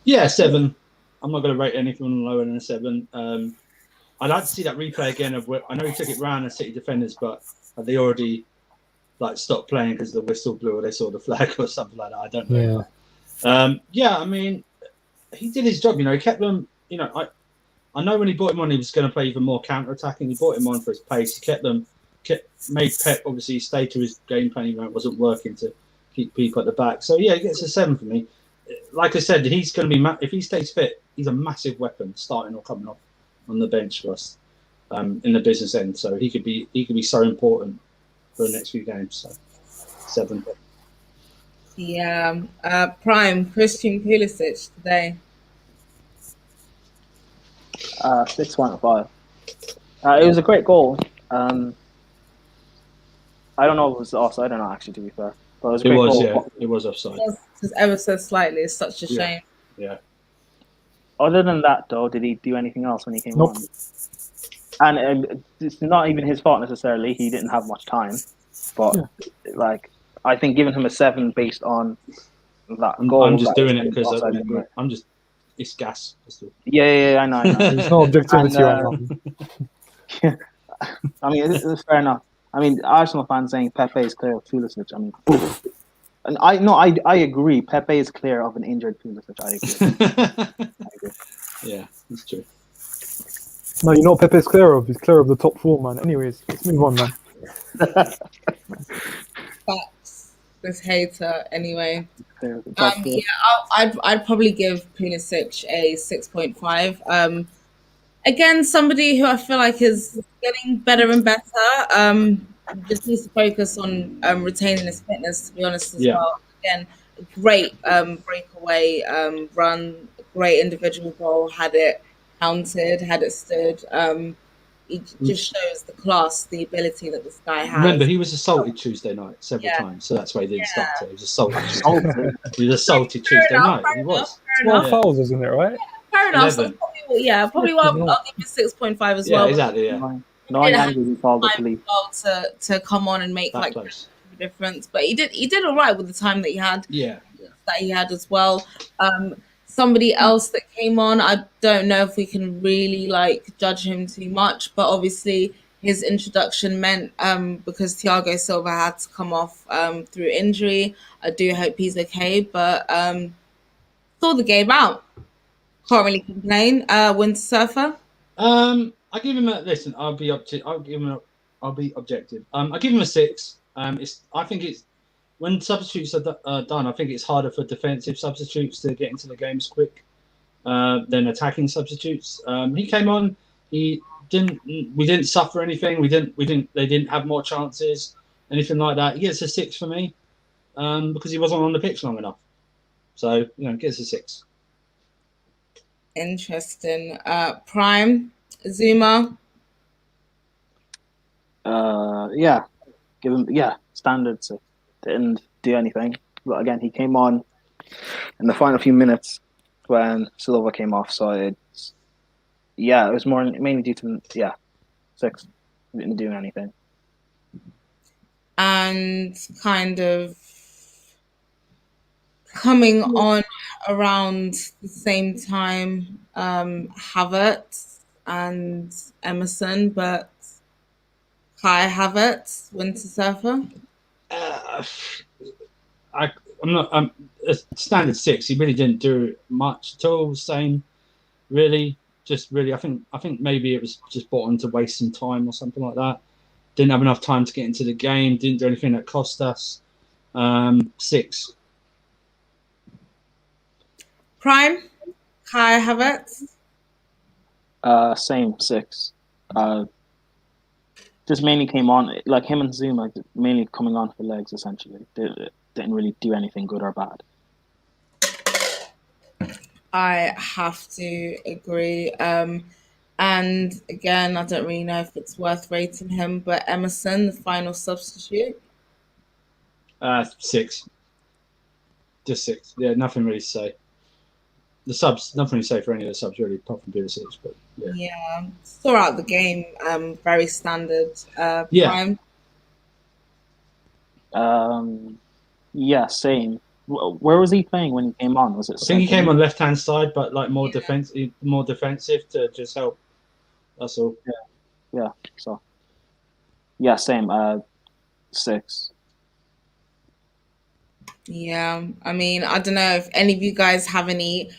Yeah, 7. I'm not going to rate anything lower than a 7. I'd like to see that replay again. I know he took it round as City defenders, but they already stopped playing because the whistle blew or they saw the flag or something like that. I don't know. Yeah. I mean, he did his job. He kept them. I know when he brought him on, he was going to play even more counter-attacking. He brought him on for his pace. He made Pep obviously stay to his game plan. It wasn't working to keep people at the back. So yeah, he gets a 7 for me. Like I said, he's going to be if he stays fit, he's a massive weapon, starting or coming off on the bench for us in the business end. So he could be so important for the next few games. So 7. Yeah. Prime Christian Pulisic today. 6.5. It was a great goal. I don't know if it was offside or not, actually, to be fair. But it was a great goal. Yeah, it was offside. Just ever so slightly. It's such a shame. Yeah. Other than that, though, did he do anything else when he came Nope. on? And it's not even his fault necessarily. He didn't have much time. But, I think giving him a 7 based on that goal. I'm just doing it because it's gas. Yeah, I know. There's no objectivity right now. I mean, it's fair enough. I mean, Arsenal fans saying Pepe is clear of Pulisic. I mean, and I agree. Pepe is clear of an injured Pulisic. I agree. Yeah, that's true. No, you know what Pepe's clear of? He's clear of the top 4, man. Anyways, let's move on, man. Facts. This hater, anyway. Clear of the top 4. Yeah, I'd probably give Pulisic a 6.5. Again, somebody who I feel like is getting better and better. Just needs to focus on retaining his fitness, to be honest, as well. Again, great breakaway run, great individual goal, had it counted, had it stood. It just shows the class, the ability that this guy has. Remember, he was assaulted Tuesday night several times, so that's why he didn't start. He was assaulted. He was assaulted Tuesday night. He was. 12 fouls, isn't it, right? Fair enough. So probably I'll give you 6.5 as well. Yeah, exactly. Yeah. No, I agree. Called the police to come on and make That like close. a difference, but he did all right with the time that he had. Yeah. That he had as well. Somebody else that came on, I don't know if we can really judge him too much, but obviously his introduction meant because Thiago Silva had to come off through injury. I do hope he's okay, but saw the game out. Can't really complain. Winter Surfer. I give him a listen. I'll be objective. I give him a 6. I think it's when substitutes are done. I think it's harder for defensive substitutes to get into the games quick than attacking substitutes. He came on. We didn't suffer anything. They didn't have more chances, anything like that. He gets a 6 for me because he wasn't on the pitch long enough. So gets a 6. Interesting. Prime Zuma. Yeah, give him standard 6. Didn't do anything, but again, he came on in the final few minutes when Silva came off. So it was mainly due to 6. He didn't do anything. And kind of coming on around the same time, Havertz and Emerson, but Kai Havertz, Winter Surfer. I'm a standard 6. He really didn't do much at all. Same, really. Just really, I think maybe it was just brought on to waste some time or something like that. Didn't have enough time to get into the game. Didn't do anything that cost us. 6. Prime, Kai Havertz. Same 6. just mainly came on, like him and Zuma, mainly coming on for legs, essentially. They didn't really do anything good or bad. I have to agree. And again, I don't really know if it's worth rating him, but Emerson, the final substitute. 6. Just 6. Yeah, nothing really to say. The subs, nothing to say for any of the subs really, apart from Peter 6. But yeah. Yeah, throughout the game, very standard. Yeah. Prime. Yeah, same. Where was he playing when he came on? Was it? I think he came on left hand side, but like more defensive to just help. That's all. Yeah. So. Yeah, same. 6. Yeah, I mean, I don't know if any of you guys have any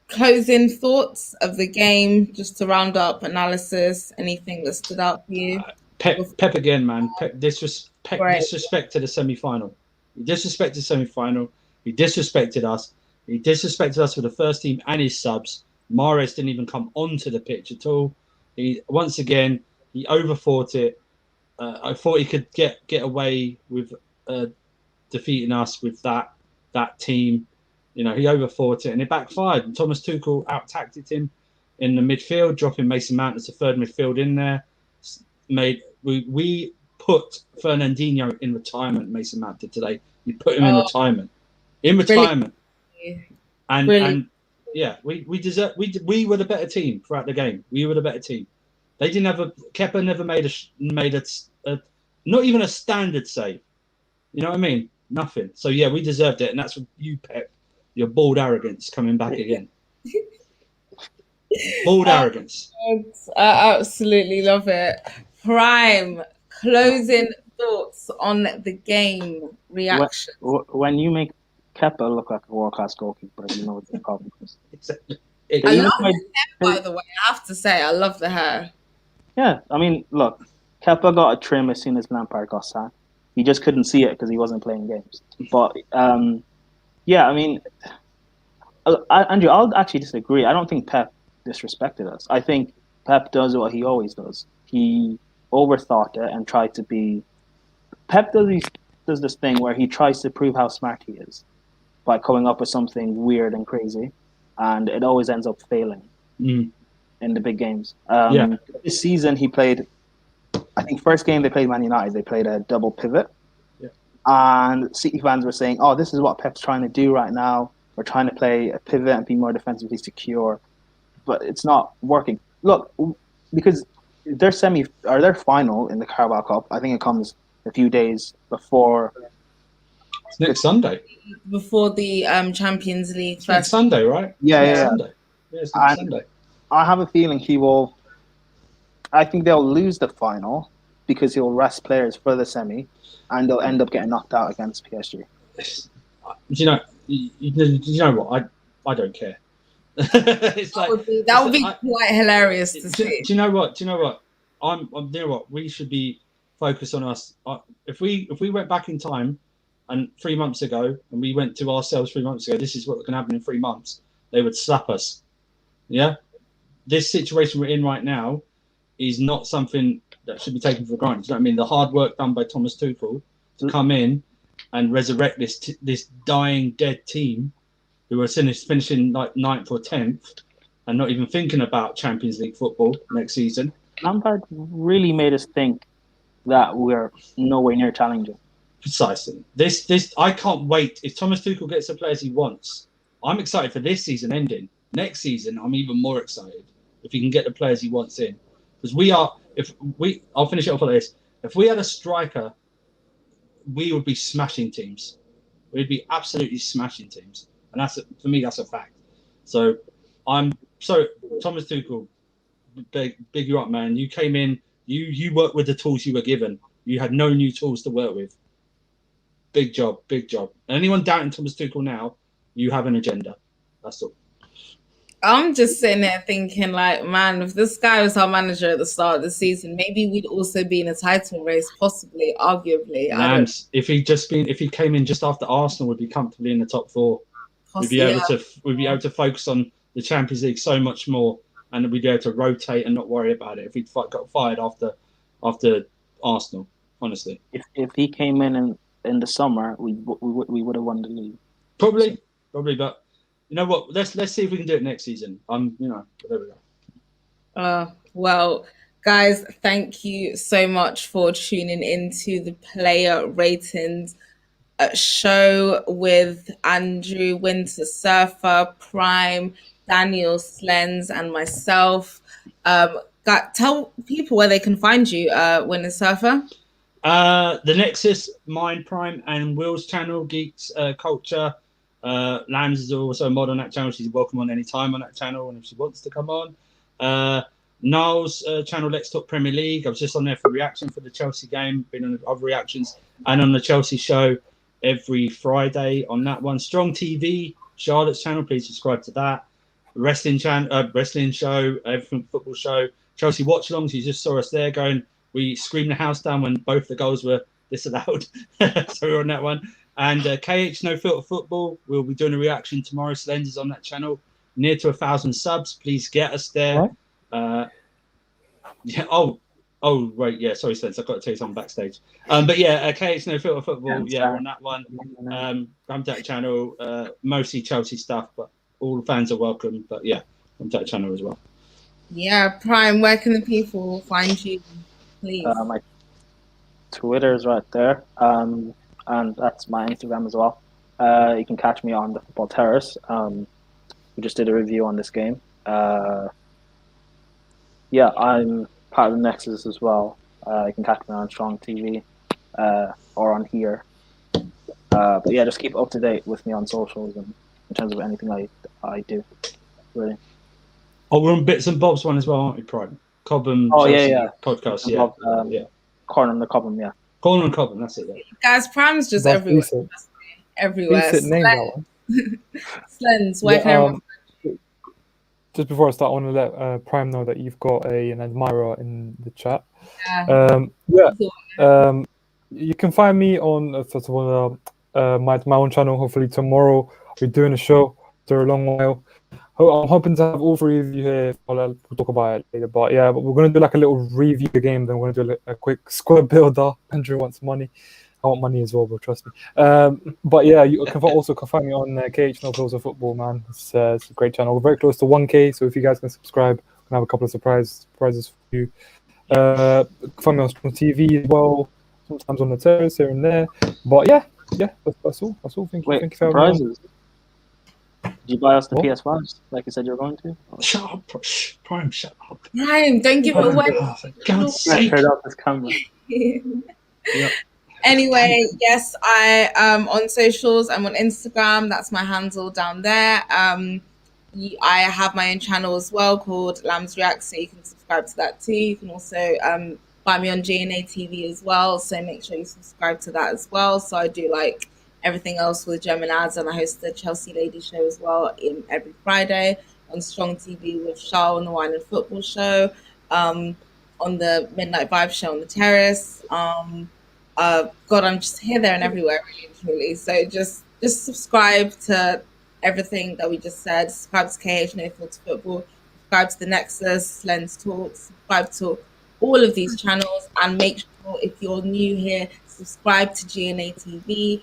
closing thoughts of the game, just to round up analysis. Anything that stood out for you? Pep again, man. Disrespect Right. to the semi-final. He disrespected the semi-final. He disrespected us. He disrespected us for the first team and his subs. Mahrez didn't even come onto the pitch at all. He overfought it. I thought he could get away with defeating us with that team. You know, he overfought it and it backfired. And Thomas Tuchel out-tacticked him in the midfield, dropping Mason Mount as the third midfield in there. We put Fernandinho in retirement. Mason Mount did today. We put him in retirement. And yeah, we deserve. We were the better team throughout the game. We were the better team. They didn't have Kepa never made a not even a standard save. You know what I mean? Nothing. So yeah, we deserved it, and that's what you, Pep. Your bald arrogance coming back again. Bald arrogance. I absolutely love it. Prime, closing thoughts on the game, reaction. When you make Kepa look like a world-class goalkeeper, you know what the problem is. Exactly. I love the hair, by the way. I have to say, I love the hair. Yeah, I mean, look, Kepa got a trim as soon as Lampard got sacked. He just couldn't see it because he wasn't playing games. But yeah, I mean, Andrew, I'll actually disagree. I don't think Pep disrespected us. I think Pep does what he always does. He overthought it and tried to be. Pep does this thing where he tries to prove how smart he is by coming up with something weird and crazy, and it always ends up failing in the big games. This season he played. I think first game they played Man United, they played a double pivot. Yeah. And City fans were saying, oh, this is what Pep's trying to do right now. We're trying to play a pivot and be more defensively secure. But it's not working. Look, because their final in the Carabao Cup, I think it comes a few days before. It's next Sunday. Before the Champions League. It's next Sunday, right? Yeah. Sunday. Yeah, it's next Sunday. I have a feeling he will. I think they'll lose the final because he'll rest players for the semi, and they'll end up getting knocked out against PSG. You know what? I don't care. It's that would be quite hilarious to see. Do you know what? You know what? We should be focused on us. If we went back in time, and 3 months ago, and we went to ourselves 3 months ago, this is what's going to happen in 3 months. They would slap us. Yeah, this situation we're in right now is not something that should be taken for granted. Do you know what I mean? The hard work done by Thomas Tuchel to come in and resurrect this dying, dead team who are finishing like 9th or 10th and not even thinking about Champions League football next season. Lampard really made us think that we're nowhere near challenging. Precisely. This I can't wait. If Thomas Tuchel gets the players he wants, I'm excited for this season ending. Next season, I'm even more excited if he can get the players he wants in. Because I'll finish it off like this. If we had a striker, we would be smashing teams. We'd be absolutely smashing teams. And for me, that's a fact. So Thomas Tuchel, big you up, man. You came in, you worked with the tools you were given. You had no new tools to work with. Big job. Anyone doubting Thomas Tuchel now, you have an agenda. That's all. I'm just sitting there thinking, like, man, if this guy was our manager at the start of the season, maybe we'd also be in a title race, possibly, arguably. If he came in just after Arsenal, we'd be comfortably in the top 4. We'd be able to focus on the Champions League so much more, and we'd be able to rotate and not worry about it. If we got fired after after Arsenal. Honestly, If he came in the summer, we would have won the league. probably, but you know what? Let's see if we can do it next season. Whatever. Well, guys, thank you so much for tuning into the player ratings show with Andrew Winter Surfer, Prime, Daniel Slens, and myself. Tell people where they can find you, Winter Surfer. The Nexus, Mind Prime, and Will's channel, Geeks Culture. Lambs is also a mod on that channel. She's welcome on any time on that channel, and if she wants to come on. Niall's channel, Let's Talk Premier League. I was just on there for reaction for the Chelsea game, been on other reactions, and on the Chelsea show every Friday on that one. Strong TV, Charlotte's channel. Please subscribe to that. Wrestling show, everything football show. Chelsea watch alongs. You just saw us there going. We screamed the house down when both the goals were disallowed. So we're on that one. And KH No Filter Football. We'll be doing a reaction tomorrow. Slens is on that channel. Near to 1,000 subs. Please get us there. Yeah. Oh, right. Yeah. Sorry, Slens. I've got to tell you something backstage. But yeah, KH No Filter Football. Yeah, on that one. Come to that channel. Mostly Chelsea stuff, but all the fans are welcome. But yeah, come to that channel as well. Yeah, Prime. Where can the people find you? Please. My Twitter is right there, and that's my Instagram as well. You can catch me on the Football Terrace. We just did a review on this game. Yeah, I'm part of the Nexus as well. You can catch me on Strong TV or on here. But yeah, just keep up to date with me on socials and in terms of anything I do. Really. Oh, we're on Bits and Bobs one as well, aren't we, Prime? Cobham Chelsea podcast, yeah. Corner on the Cobham, yeah. Corner on Cobham, that's it. Yeah. Guys, Prime's just everywhere. Everywhere. Decent name, that one. Slens, where can everyone? Just before I start, I want to let Prime know that you've got an admirer in the chat. You can find me on my own channel. Hopefully tomorrow we're doing a show after a long while. I'm hoping to have all three of you here. We'll talk about it later. But yeah, we're going to do like a little review game. Then we're going to do a quick squad builder. Andrew wants money. I want money as well, but trust me. But yeah, you can also find me on KH No Filter Football, man. It's a great channel. We're very close to 1K, so if you guys can subscribe, we're going to have a couple of surprises for you. Find me on Strong TV as well. Sometimes on the terrace here and there. But yeah, that's all. Thank you for having me. Did you buy us the PS5s like you said you were going to? Shut up, Prime, shut up. Prime, don't give it away. God's sake. Turn off this camera. Yep. Anyway, yes, I on socials. I'm on Instagram. That's my handle down there. I have my own channel as well called Lambs React, so you can subscribe to that too. You can also find me on GNA TV as well, so make sure you subscribe to that as well. So I do like everything else with German ads, and I host the Chelsea Lady Show as well every Friday on Strong TV with Charles on the Wine and Football Show, on the Midnight Vibe Show on the Terrace. God, I'm just here, there, and everywhere, really and truly. So just subscribe to everything that we just said. Subscribe to KH No Filter Football. Subscribe to the Nexus, Lens Talks. Subscribe to all of these channels, and make sure if you're new here, subscribe to GNA TV.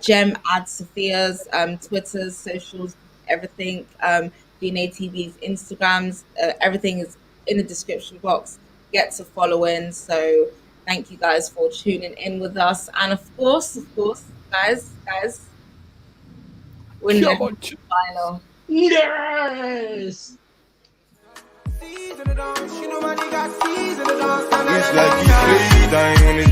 Gem adds Sophia's Twitters, socials, everything. GNA TV's Instagrams, everything is in the description box. Get to following. So thank you guys for tuning in with us, and of course, guys, we're in the final. Yes. It's like you say,